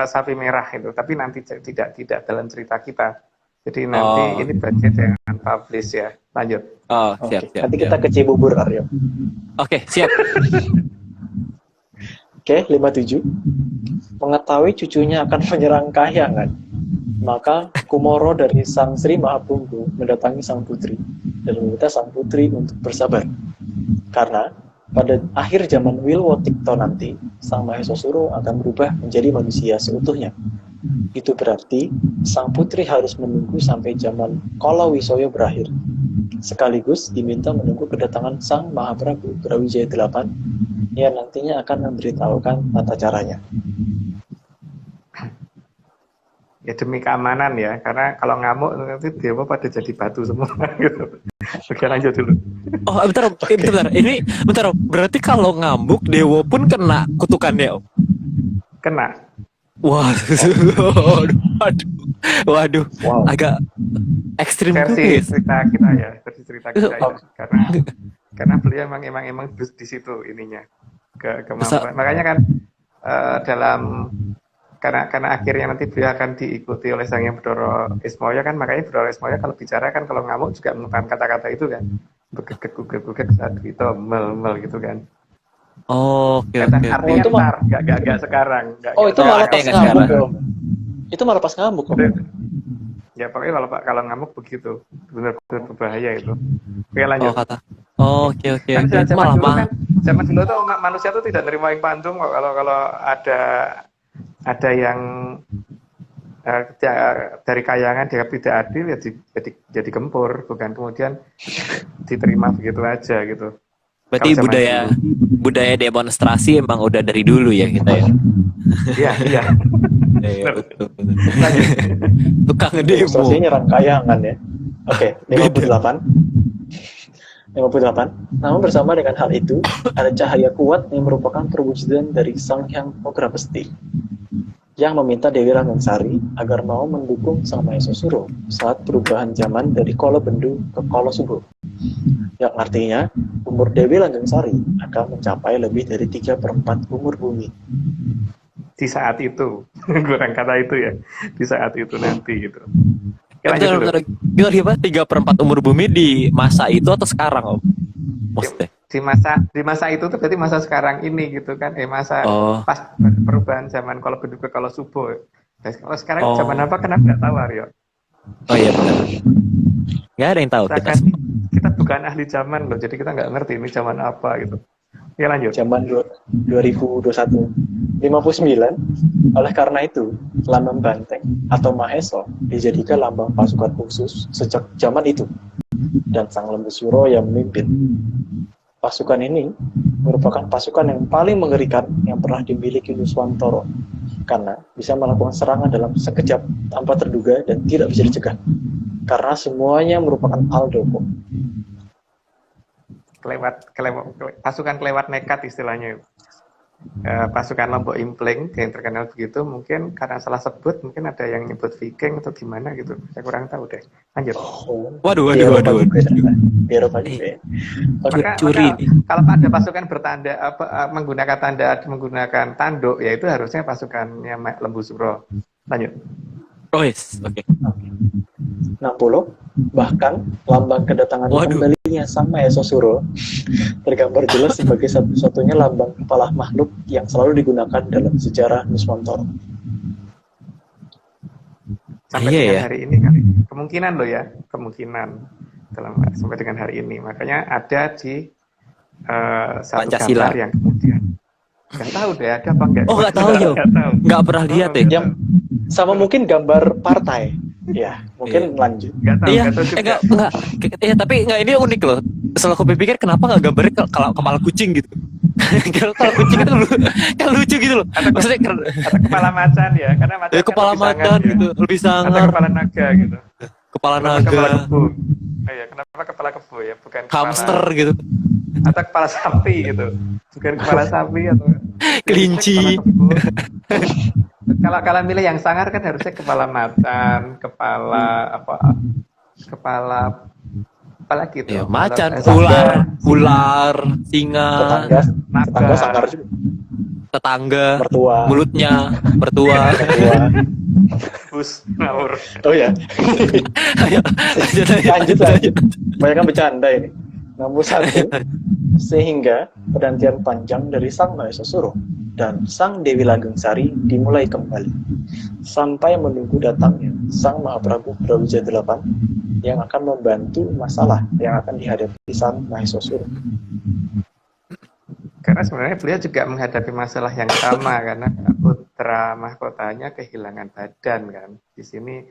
Speaker 2: sapi merah itu, tapi nanti tidak dalam cerita kita. Jadi nanti ini budget yang unpublished ya. Lanjut.
Speaker 1: Oh,
Speaker 3: Oke,
Speaker 1: siap, siap.
Speaker 3: nanti
Speaker 1: siap.
Speaker 3: kita ke Cibubur, Aryo.
Speaker 1: Oke, siap.
Speaker 3: Oke, 57. Mengetahui cucunya akan menyerang kahyangan, maka Kumoro dari Sang Sri Mahapunggu mendatangi sang putri dan meminta sang putri untuk bersabar. Karena pada akhir zaman Wilwotikto nanti, Sang Mahesa Suro akan berubah menjadi manusia seutuhnya. Itu berarti sang putri harus menunggu sampai zaman Kala Wisoyo berakhir. Sekaligus diminta menunggu kedatangan Sang Mahaprabu Brawijaya VIII yang nantinya akan memberitahukan tata caranya.
Speaker 2: Ya demi keamanan ya, karena kalau ngamuk nanti dewa pada jadi batu semua gitu. Oke, lanjut dulu.
Speaker 1: Oh, bentar. Ini bentar, Om. Berarti kalau ngambuk Dewo pun kena kutukannya, Om.
Speaker 2: Kena.
Speaker 1: Waduh.
Speaker 3: Wow.
Speaker 1: Agak ekstrim
Speaker 2: Versi
Speaker 1: juga.
Speaker 2: cerita kita ya, versi cerita kita ya. Karena beliau emang di situ ininya kemampuan. Makanya kan dalam karena akhirnya nanti beliau akan diikuti oleh Sang Hyang Brodoro Ismoyo kan, makanya Brodoro Ismoyo kalau bicara kan kalau ngamuk juga menggunakan kata-kata itu kan, begek saat itu mel gitu kan.
Speaker 1: Oh, oke.
Speaker 2: Artinya
Speaker 3: itu
Speaker 2: ntar, nggak sekarang.
Speaker 3: Oh, itu malah pas
Speaker 1: Nggak
Speaker 3: ngamuk,
Speaker 1: sekarang.
Speaker 3: Om. Itu malah pas ngamuk, Om.
Speaker 2: Ya pokoknya kalau ngamuk begitu, benar-benar berbahaya itu. Oke, lanjut.
Speaker 1: Oke.
Speaker 2: Kan
Speaker 1: Itu
Speaker 2: zaman
Speaker 1: malah
Speaker 2: dulu kan, zaman dulu tuh manusia tuh tidak nerima yang pantung kok. Kalau ada yang dari kayangan dia tidak adil ya jadi gempur, bukan kemudian diterima begitu aja gitu.
Speaker 1: berarti
Speaker 2: Kalau zaman
Speaker 1: budaya demonstrasi emang udah dari dulu ya kita ya.
Speaker 2: Iya.
Speaker 1: Iya, betul. Tukang demo.
Speaker 3: Demonstrasinya nyerang kayangan ya. Oke, 58. 58. Namun bersama dengan hal itu, ada cahaya kuat yang merupakan perwujudan dari Sang Hyang Ograpesti yang meminta Dewi Langgangsari agar mau mendukung Sang Mahesa Suro saat perubahan zaman dari Kala Bendu ke Kala Subo. Yang artinya, umur Dewi Langgangsari akan mencapai lebih dari 3/4 umur bumi.
Speaker 2: di saat itu, kurang kata itu ya, di saat itu nanti gitu. Oke, lanjut dulu.
Speaker 1: Gimana 3/4 umur bumi di masa itu atau sekarang, Om? Maksudnya?
Speaker 2: Di masa itu tuh berarti masa sekarang ini gitu kan, masa pas perubahan zaman kalau Bendu ke kalau Subo. Nah, kalau sekarang zaman apa kenapa nggak tahu, Aryo?
Speaker 1: Oh iya benar. Nggak ada yang tahu kita.
Speaker 2: Kita bukan ahli zaman loh, jadi kita nggak ngerti ini zaman apa gitu. Ya lanjut.
Speaker 3: Zaman 2021. 59. Oleh karena itu, lambang banteng atau Mahesa dijadikan lambang pasukan khusus sejak zaman itu, dan Sang Lembu Suro yang memimpin. Pasukan ini merupakan pasukan yang paling mengerikan yang pernah dimiliki Nuswantara, karena bisa melakukan serangan dalam sekejap tanpa terduga dan tidak bisa dicegah, karena semuanya merupakan Aldoko.
Speaker 2: Pasukan kelewat nekat istilahnya. Pasukan Lombok Impling yang terkenal begitu, mungkin karena salah sebut, mungkin ada yang nyebut Viking atau gimana gitu, saya kurang tahu deh. Lanjut.
Speaker 1: Waduh.
Speaker 3: Di Eropa juga ya.
Speaker 2: Maka kalau ada pasukan bertanda menggunakan tanduk, ya itu harusnya pasukannya Lembu Suro. Lanjut.
Speaker 1: Oh yes, oke.
Speaker 3: 60. Bahkan lambang kedatangan kembalinya Sang Mahesa Suro tergambar jelas sebagai satu-satunya lambang kepala makhluk yang selalu digunakan dalam sejarah Nuswantara.
Speaker 2: Sampai dengan hari ini kali. Kemungkinan loh ya, kemungkinan sampai dengan hari ini. Makanya ada di satu
Speaker 1: Pancasila
Speaker 2: gambar yang kemudian nggak tahu deh ada apa enggak.
Speaker 1: Oh nggak tahu ya. Nggak pernah lihat ya.
Speaker 3: Yang sama mungkin gambar partai. Ya, mungkin lanjut.
Speaker 1: Iya, tapi ini unik loh. Setelah aku pikir kenapa nggak gambarnya kalau kepala kucing gitu. Kalau kucing itu kan lucu gitu loh.
Speaker 2: Atau,
Speaker 1: Maksudnya
Speaker 2: atau kepala macan ya, karena macan
Speaker 1: ya
Speaker 2: kan
Speaker 1: kepala
Speaker 2: lebih sangar
Speaker 1: macan
Speaker 2: ya.
Speaker 1: gitu, lebih
Speaker 2: Atau
Speaker 1: sangar.
Speaker 2: kepala naga gitu.
Speaker 1: Kepala
Speaker 2: Kenapa kepala
Speaker 1: naga,
Speaker 2: kebo? Oh iya, kenapa kepala kebo ya, bukan
Speaker 1: hamster
Speaker 2: kepala,
Speaker 1: gitu,
Speaker 2: atau kepala sapi gitu, bukan kepala sapi atau ya bisa kepala
Speaker 1: kelinci.
Speaker 2: kebo. Kalau kalian milih yang sangar kan harusnya kepala macan, kepala apa, kepala apa lagi
Speaker 1: Ya,
Speaker 2: tuh? Kalau
Speaker 1: macan,
Speaker 3: Tetangga,
Speaker 2: singa,
Speaker 1: ular, singa,
Speaker 3: tetangga, tetangga
Speaker 2: naga.
Speaker 3: sangar juga.
Speaker 1: tetangga,
Speaker 3: Mertua,
Speaker 1: mulutnya mertua.
Speaker 3: mertua.
Speaker 2: Bus ngawur.
Speaker 3: Oh ya,
Speaker 1: Ayo,
Speaker 3: lanjut lanjut. Banyak kan bercanda ini. Nomor 1, sehingga pergantian panjang dari Sang Mahesa Suro dan Sang Dewi Langgeng Sari dimulai kembali sampai menunggu datangnya Sang Mahaprabu Brawijaya VIII yang akan membantu masalah yang akan dihadapi Sang Mahesa Suro.
Speaker 2: Karena sebenarnya beliau juga menghadapi masalah yang sama karena putra mahkotanya kehilangan badan kan. Di sini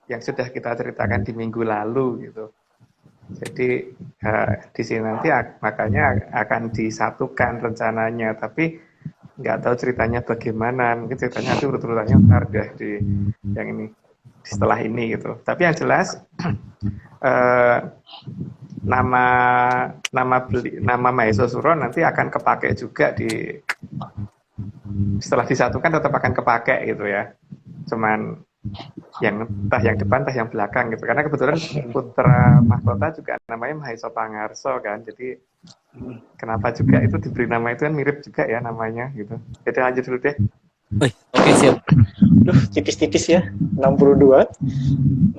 Speaker 2: yang sudah kita ceritakan di minggu lalu gitu. Jadi di sini nanti makanya akan disatukan rencananya, tapi nggak tahu ceritanya bagaimana. Mungkin ceritanya nanti urut-urutannya ntar deh di yang ini setelah ini gitu. Tapi yang jelas nama Mahesa Suro nanti akan kepake juga setelah disatukan tetap akan kepake gitu ya. Cuman yang entah yang depan entah yang belakang gitu, karena kebetulan putra mahkota juga namanya Mahesa Pangarso kan, jadi kenapa juga itu diberi nama itu kan mirip juga ya namanya gitu. Jadi lanjut dulu deh.
Speaker 1: Oke, siap.
Speaker 3: Tipis-tipis ya, 62.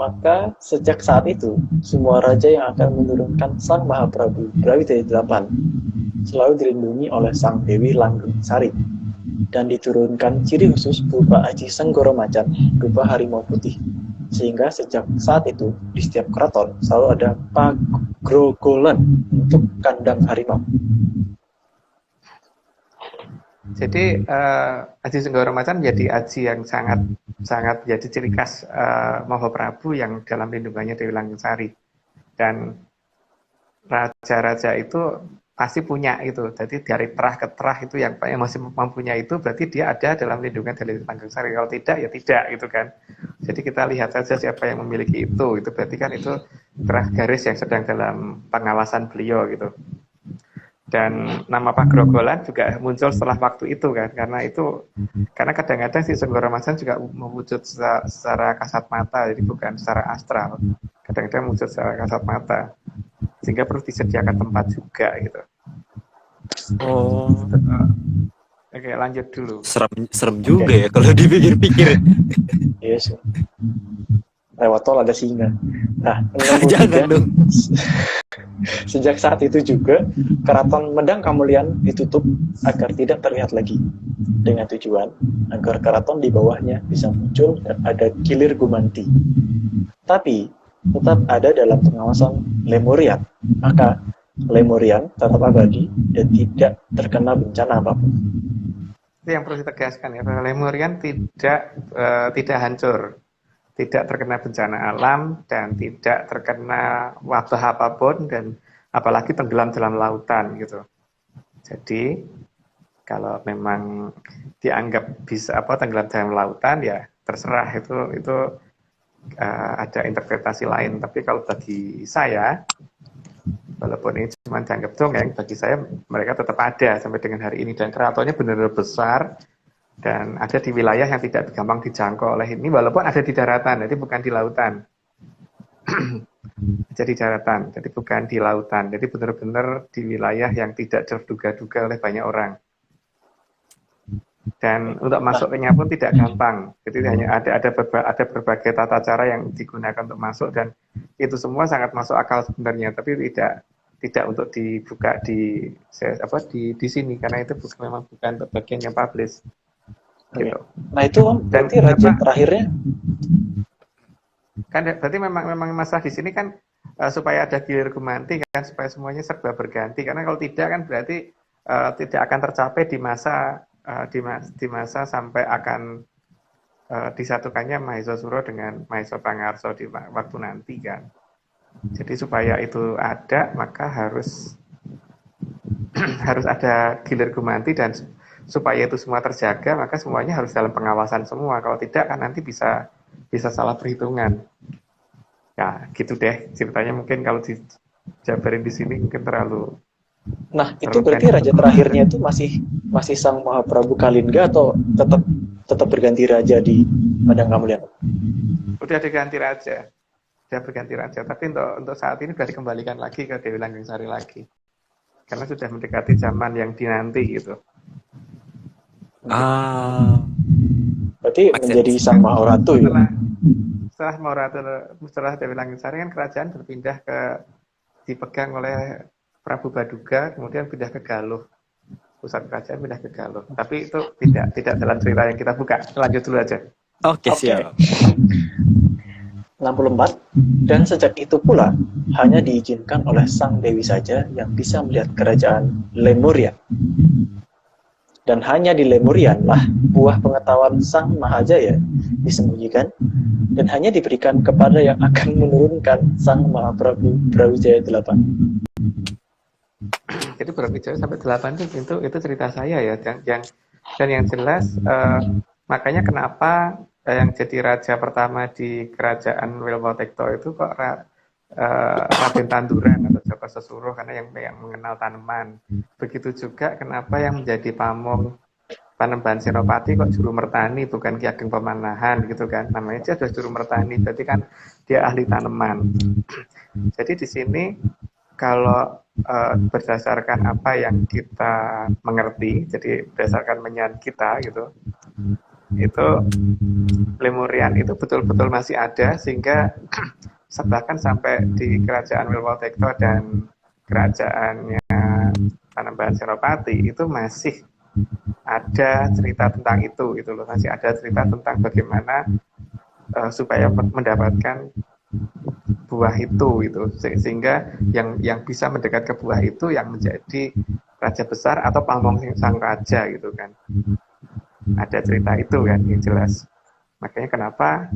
Speaker 3: Maka sejak saat itu, semua raja yang akan menurunkan Sang Mahaprabu Brawijaya VIII selalu dilindungi oleh Sang Dewi Langgeng Sari dan diturunkan ciri khusus berupa aji Senggoro Macan berupa harimau putih. Sehingga sejak saat itu di setiap keraton selalu ada pagrogolan untuk kandang harimau.
Speaker 2: Jadi aji Senggoro Macan menjadi aji yang sangat jadi ciri khas Mahaprabu yang dalam lindungannya Dewi Langgeng Sari. Dan raja-raja itu pasti punya itu. Jadi dari terah ke terah itu yang masih mempunyai itu berarti dia ada dalam lindungan Dewi Langgeng Sari. Kalau tidak ya tidak gitu kan. Jadi kita lihat saja siapa yang memiliki itu. Itu berarti kan itu terah garis yang sedang dalam pengawasan beliau gitu. Dan nama Pagrogolan juga muncul setelah waktu itu kan, karena kadang-kadang si Senggoro Macan juga mewujud secara kasat mata, jadi bukan secara astral, kadang-kadang mewujud secara kasat mata, sehingga perlu disediakan tempat juga gitu.
Speaker 1: Oh,
Speaker 2: Oke, lanjut dulu.
Speaker 1: serem juga ya kalau dipikir-pikir.
Speaker 3: Yes. Lewat tol ada singa. Nah,
Speaker 1: Jangan dong.
Speaker 3: Sejak saat itu juga, Keraton Medang Kamulian ditutup agar tidak terlihat lagi, dengan tujuan agar keraton di bawahnya bisa muncul dan ada kilir gumanti. Tapi, tetap ada dalam pengawasan Lemurian, maka Lemurian tetap abadi dan tidak terkena bencana apapun.
Speaker 2: Itu yang perlu ditegaskan ya, Lemurian tidak hancur, tidak terkena bencana alam dan tidak terkena wabah apapun dan apalagi tenggelam dalam lautan gitu. Jadi kalau memang dianggap bisa tenggelam dalam lautan ya terserah itu ada interpretasi lain. Tapi kalau bagi saya, walaupun ini cuma dianggap dongeng, bagi saya mereka tetap ada sampai dengan hari ini dan keratonnya benar-benar besar. Dan ada di wilayah yang tidak gampang dijangkau oleh ini, walaupun ada di daratan, jadi bukan di lautan. Jadi daratan, jadi bukan di lautan. Jadi benar-benar di wilayah yang tidak terduga-duga oleh banyak orang. Dan untuk masuknya pun tidak gampang. Jadi hanya ada berbagai tata cara yang digunakan untuk masuk dan itu semua sangat masuk akal sebenarnya, tapi tidak untuk dibuka di sini karena itu memang bukan bagian yang publish. Gitu.
Speaker 3: Nah itu berarti raja terakhirnya
Speaker 2: kan berarti memang masalah di sini kan supaya ada gilir gumanti kan, supaya semuanya serba berganti, karena kalau tidak kan berarti tidak akan tercapai di masa sampai akan disatukannya Mahesa Suro dengan Mahesa Pangarso di waktu nanti kan. Jadi supaya itu ada maka harus harus ada gilir gumanti dan supaya itu semua terjaga maka semuanya harus dalam pengawasan semua. Kalau tidak kan nanti bisa salah perhitungan. Ya gitu deh ceritanya, mungkin kalau dijabarin di sini mungkin terlalu.
Speaker 3: Nah, itu berarti raja terakhirnya itu masih Sang Mahaprabu Kalingga atau tetap berganti raja di Padang Kamulian?
Speaker 2: Udah diganti raja. Sudah berganti raja, tapi untuk saat ini sudah dikembalikan lagi ke Dewi Langgeng Sari lagi. Karena sudah mendekati zaman yang dinanti gitu.
Speaker 3: Berarti menjadi Sang Maharatu ya?
Speaker 2: Setelah Dewi Langgeng Sari kan kerajaan berpindah dipegang oleh Prabu Baduga, kemudian pindah ke Galuh. Pusat kerajaan pindah ke Galuh. Tapi itu tidak dalam cerita yang kita buka. Lanjut dulu aja.
Speaker 1: Oke, siap.
Speaker 3: 64, dan sejak itu pula hanya diizinkan oleh Sang Dewi saja yang bisa melihat kerajaan Lemurian. Dan hanya di Lemurianlah buah pengetahuan Sang Mahajaya disembunyikan dan hanya diberikan kepada yang akan menurunkan Sang Mahaprabu Brawijaya 8.
Speaker 2: Jadi Brawijaya sampai 8 itu cerita saya ya, dan yang jelas makanya kenapa yang jadi raja pertama di kerajaan Wilmotekto itu kok Raden Tanduran atau Joko Sesuruh, karena yang mengenal tanaman. Begitu juga kenapa yang menjadi pamong Panembahan Senopati kok Juru Mertani bukan Ki Ageng Pemanahan gitu kan, namanya dia sudah Juru Mertani, berarti kan dia ahli tanaman. Jadi di sini kalau berdasarkan apa yang kita mengerti, jadi berdasarkan menyan kita gitu, itu Lemurian itu betul-betul masih ada, sehingga bahkan sampai di kerajaan Wilmotekto dan kerajaannya Panembahan Senopati itu masih ada cerita tentang itu gitu loh, masih ada cerita tentang bagaimana supaya mendapatkan buah itu gitu, sehingga yang bisa mendekat ke buah itu yang menjadi raja besar atau pamong sang raja gitu kan. Ada cerita itu kan yang jelas. Makanya kenapa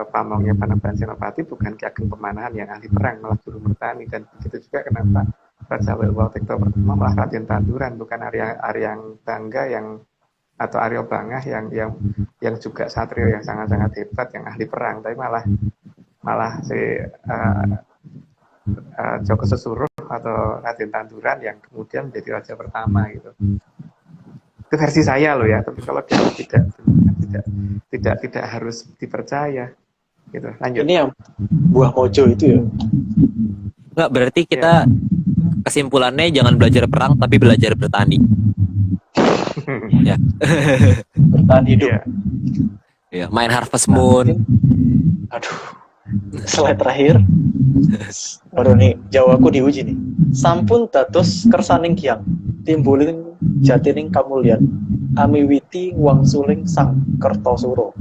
Speaker 2: pamongnya Panembahan Senopati bukan Ki Ageng Pemanahan yang ahli perang, malah Juru Mertani. Dan begitu juga kenapa Raja Wilmotekto pertama malah Raden Tanduran, bukan Aryang Bangga atau Aryo Bangah yang juga satrio yang sangat-sangat hebat, yang ahli perang, tapi malah si Joko Sesuruh atau Raden Tanduran yang kemudian menjadi raja pertama gitu. Itu versi saya loh ya, tapi kalau tidak harus dipercaya gitu. Lanjut.
Speaker 3: Ini yang buah mojo itu ya?
Speaker 1: Enggak, berarti kita kesimpulannya jangan belajar perang tapi belajar bertani. Ya.
Speaker 3: Bertahan hidup.
Speaker 1: Ya, main Harvest Moon.
Speaker 3: Aduh. Slide terakhir. Waduh nih, Jawaku diuji nih. Sampun dados kersaning Kyang, timbulin jatining kamulian, amiwiti wangsuling Sang Kertosuro,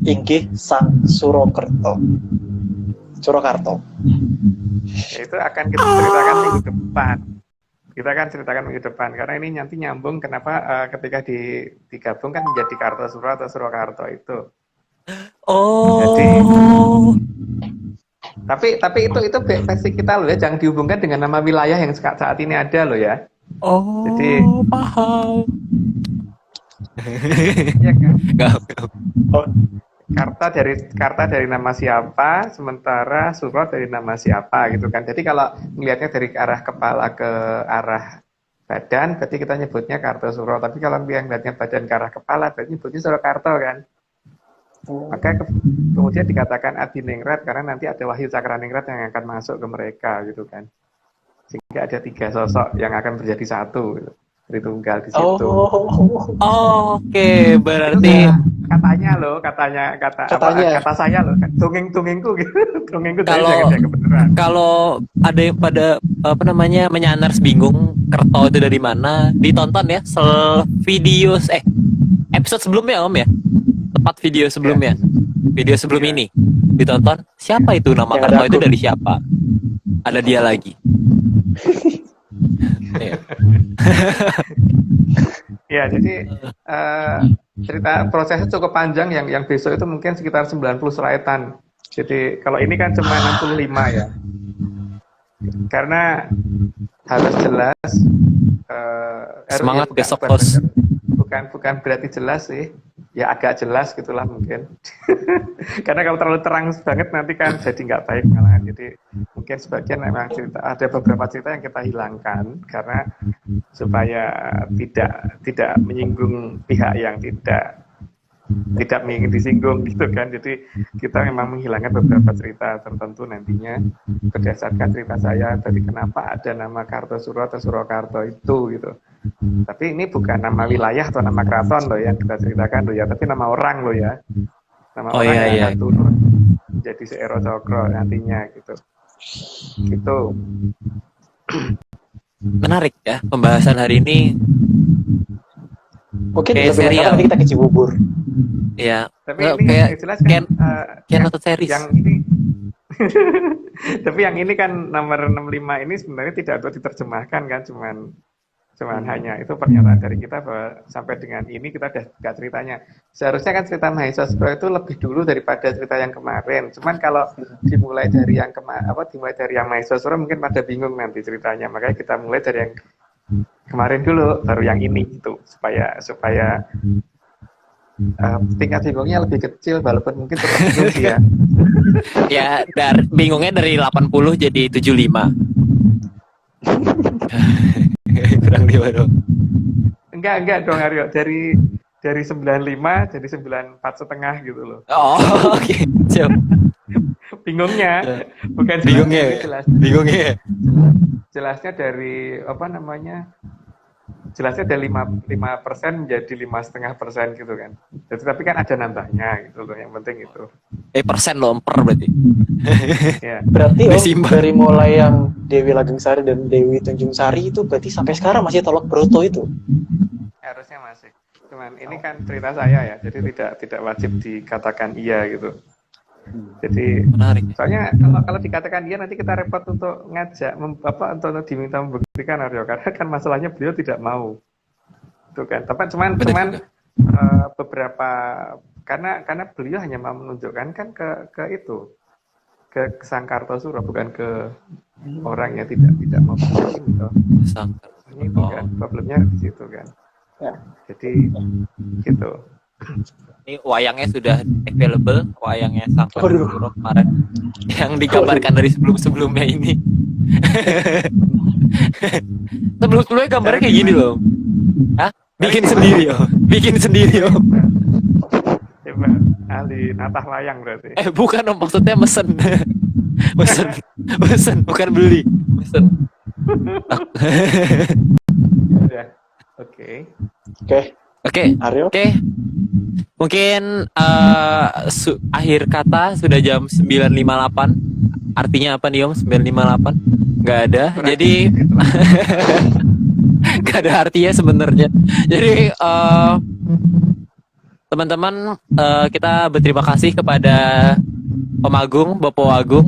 Speaker 3: inggih Sang Surakarta.
Speaker 2: Itu akan kita ceritakan minggu depan. Kita akan ceritakan minggu depan karena ini nanti nyambung kenapa ketika digabung kan menjadi Kartosuro atau Surakarta itu.
Speaker 1: Oh.
Speaker 2: Jadi, tapi itu versi kita loh ya, jangan dihubungkan dengan nama wilayah yang saat ini ada loh ya.
Speaker 1: Oh.
Speaker 2: Jadi
Speaker 1: paham.
Speaker 2: Ya kan?
Speaker 1: Oh.
Speaker 2: Karta dari nama siapa, sementara Suro dari nama siapa gitu kan. Jadi kalau melihatnya dari arah kepala ke arah badan, berarti kita nyebutnya Kartosuro. Tapi kalau yang melihatnya badan ke arah kepala, berarti nyebutnya Surakarta kan. Maka kemudian dikatakan Adiningrat karena nanti ada Wahyu Cakraningrat yang akan masuk ke mereka gitu kan. Sehingga ada 3 sosok yang akan menjadi satu gitu. Tritunggal di situ.
Speaker 1: Oke, berarti
Speaker 2: kata saya loh, dongengku gitu. Dongengku dari
Speaker 1: kalau
Speaker 2: kebenaran.
Speaker 1: Kalau ada yang pada menyandar bingung Kerto itu dari mana, ditonton ya video episode sebelumnya Om ya. Tepat video sebelumnya. Video sebelum ini ditonton. Siapa itu nama Kerto itu dari siapa? Ada dia lagi.
Speaker 2: Ya, jadi cerita prosesnya cukup panjang, yang besok itu mungkin sekitar 90 slaide-an. Jadi kalau ini kan cuma 65 ya. Karena harus jelas.
Speaker 1: Semangat
Speaker 2: bukan,
Speaker 1: besok,
Speaker 2: bukan,
Speaker 1: Bos.
Speaker 2: bukan berarti jelas sih, ya agak jelas gitulah mungkin. Karena kalau terlalu terang banget nanti kan jadi nggak baik malah. Jadi mungkin sebagian memang cerita, ada beberapa cerita yang kita hilangkan karena supaya tidak menyinggung pihak yang tidak ingin disinggung gitu kan. Jadi kita memang menghilangkan beberapa cerita tertentu nantinya berdasarkan cerita saya dari kenapa ada nama Kartosuro atau Surakarta itu gitu. Tapi ini bukan nama wilayah atau nama keraton loh yang kita ceritakan loh ya, tapi nama orang loh ya. Nama
Speaker 1: Oh,
Speaker 2: orang
Speaker 1: iya,
Speaker 2: yang
Speaker 1: iya.
Speaker 2: akan turun jadi Seero Cokro nantinya gitu. Gitu.
Speaker 1: Menarik ya pembahasan hari ini.
Speaker 3: Mungkin
Speaker 1: Kayak
Speaker 3: lebih lengkap
Speaker 1: serial.
Speaker 3: nanti kita ke Cibubur.
Speaker 1: Ya,
Speaker 2: Tapi
Speaker 1: nggak,
Speaker 2: ini
Speaker 1: kayak
Speaker 2: yang jelas kan
Speaker 1: kayak nonton series.
Speaker 2: yang ini tapi yang ini kan nomor 65 ini sebenarnya tidak untuk diterjemahkan kan, cuman hanya itu pernyataan dari kita bahwa sampai dengan ini kita udah gak ceritanya. Seharusnya kan cerita Mahasiswa itu lebih dulu daripada cerita yang kemarin. Cuman kalau dimulai dari yang dimulai dari yang Mahasiswa mungkin pada bingung nanti ceritanya. Makanya kita mulai dari yang kemarin dulu, baru yang ini gitu supaya tingkat bingungnya lebih kecil walaupun mungkin tetap bingung sih ya.
Speaker 1: Ya, bingungnya dari 80 jadi 75. Kurang 5 dong.
Speaker 2: Enggak dong Aryo, dari 95 jadi 94 setengah gitu loh.
Speaker 1: Oh, oke. Siap.
Speaker 2: Bingungnya bukan
Speaker 1: Bingungnya. Bingungnya.
Speaker 2: Jelasnya dari jelasnya dari 5% menjadi 5,5% gitu kan. Jadi tapi kan ada nambahnya gitu loh, yang penting itu.
Speaker 1: Persen loh, emper berarti.
Speaker 2: Ya.
Speaker 3: Berarti Om,
Speaker 1: Desimbang.
Speaker 3: dari mulai yang Dewi Langgeng Sari dan Dewi Tanjung Sari itu berarti sampai sekarang masih Tolok Broto itu.
Speaker 2: Harusnya masih. Cuman ini kan cerita saya ya, jadi tidak wajib dikatakan iya gitu. Jadi
Speaker 1: Menarik.
Speaker 2: soalnya kalau dikatakan iya nanti kita repot untuk ngajak untuk diminta membuktikan Aryo, karena kan masalahnya beliau tidak mau. Itu kan. Tapi cuman beberapa karena beliau hanya mau menunjukkan kan ke itu ke Sang Kartosuro, bukan ke orang yang tidak mau bikin gitu.
Speaker 1: Sangkar.
Speaker 2: Itu kan problemnya di situ kan.
Speaker 3: Ya.
Speaker 2: Jadi gitu.
Speaker 1: Ini wayangnya sudah available, wayangnya Sangkar
Speaker 3: Waduh.
Speaker 1: Suro kemarin yang digambarkan dari sebelum-sebelumnya ini. Sebelum-sebelumnya gambarnya kayak gini loh. Hah? Bikin sendiri Om. Bikin sendiri Om.
Speaker 2: Coba ahli natah wayang berarti.
Speaker 1: Bukan Om, maksudnya mesen. Mesen, bukan beli. Mesen.
Speaker 2: Ya. Oke.
Speaker 1: Oke.
Speaker 3: Aryo.
Speaker 1: Oke. Mungkin akhir kata sudah jam 9.58. Artinya apa nih Om? 9.58? Nggak ada. Jadi nggak ada artinya sebenarnya. Jadi teman-teman, kita berterima kasih kepada Om Agung, Bapak Agung,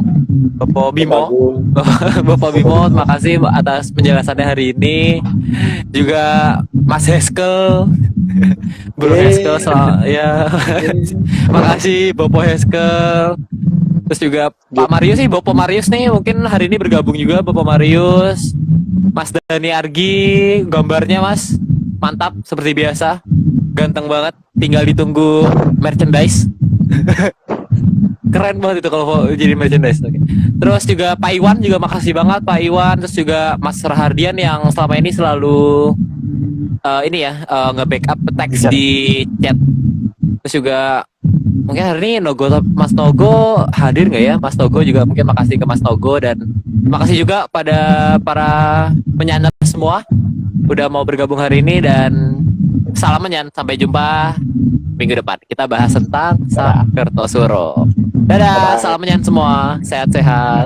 Speaker 1: Bapak Bimo. Bapak Bimo, terima kasih atas penjelasannya hari ini. Juga Mas Heskel, Bro Heskel, ya. Makasih Bapak Heskel. Terus juga Pak Marius sih, Bapak Marius nih mungkin hari ini bergabung juga Bapak Marius. Mas Dani Argi, gambarnya Mas mantap seperti biasa, ganteng banget. Tinggal ditunggu merchandise. Keren banget itu kalau jadi merchandise. Okay. Terus juga Pak Iwan juga makasih banget Pak Iwan. Terus juga Mas Rahardian yang selama ini selalu nge-backup teks di chat. Terus juga mungkin hari ini Mas Nogo hadir nggak ya? Mas Nogo juga mungkin makasih ke Mas Nogo, dan makasih juga pada para penyanyi semua udah mau bergabung hari ini, dan salam menyan, sampai jumpa minggu depan. Kita bahas tentang Sang Kartosuro. Dadah, salam menyan semua, sehat-sehat.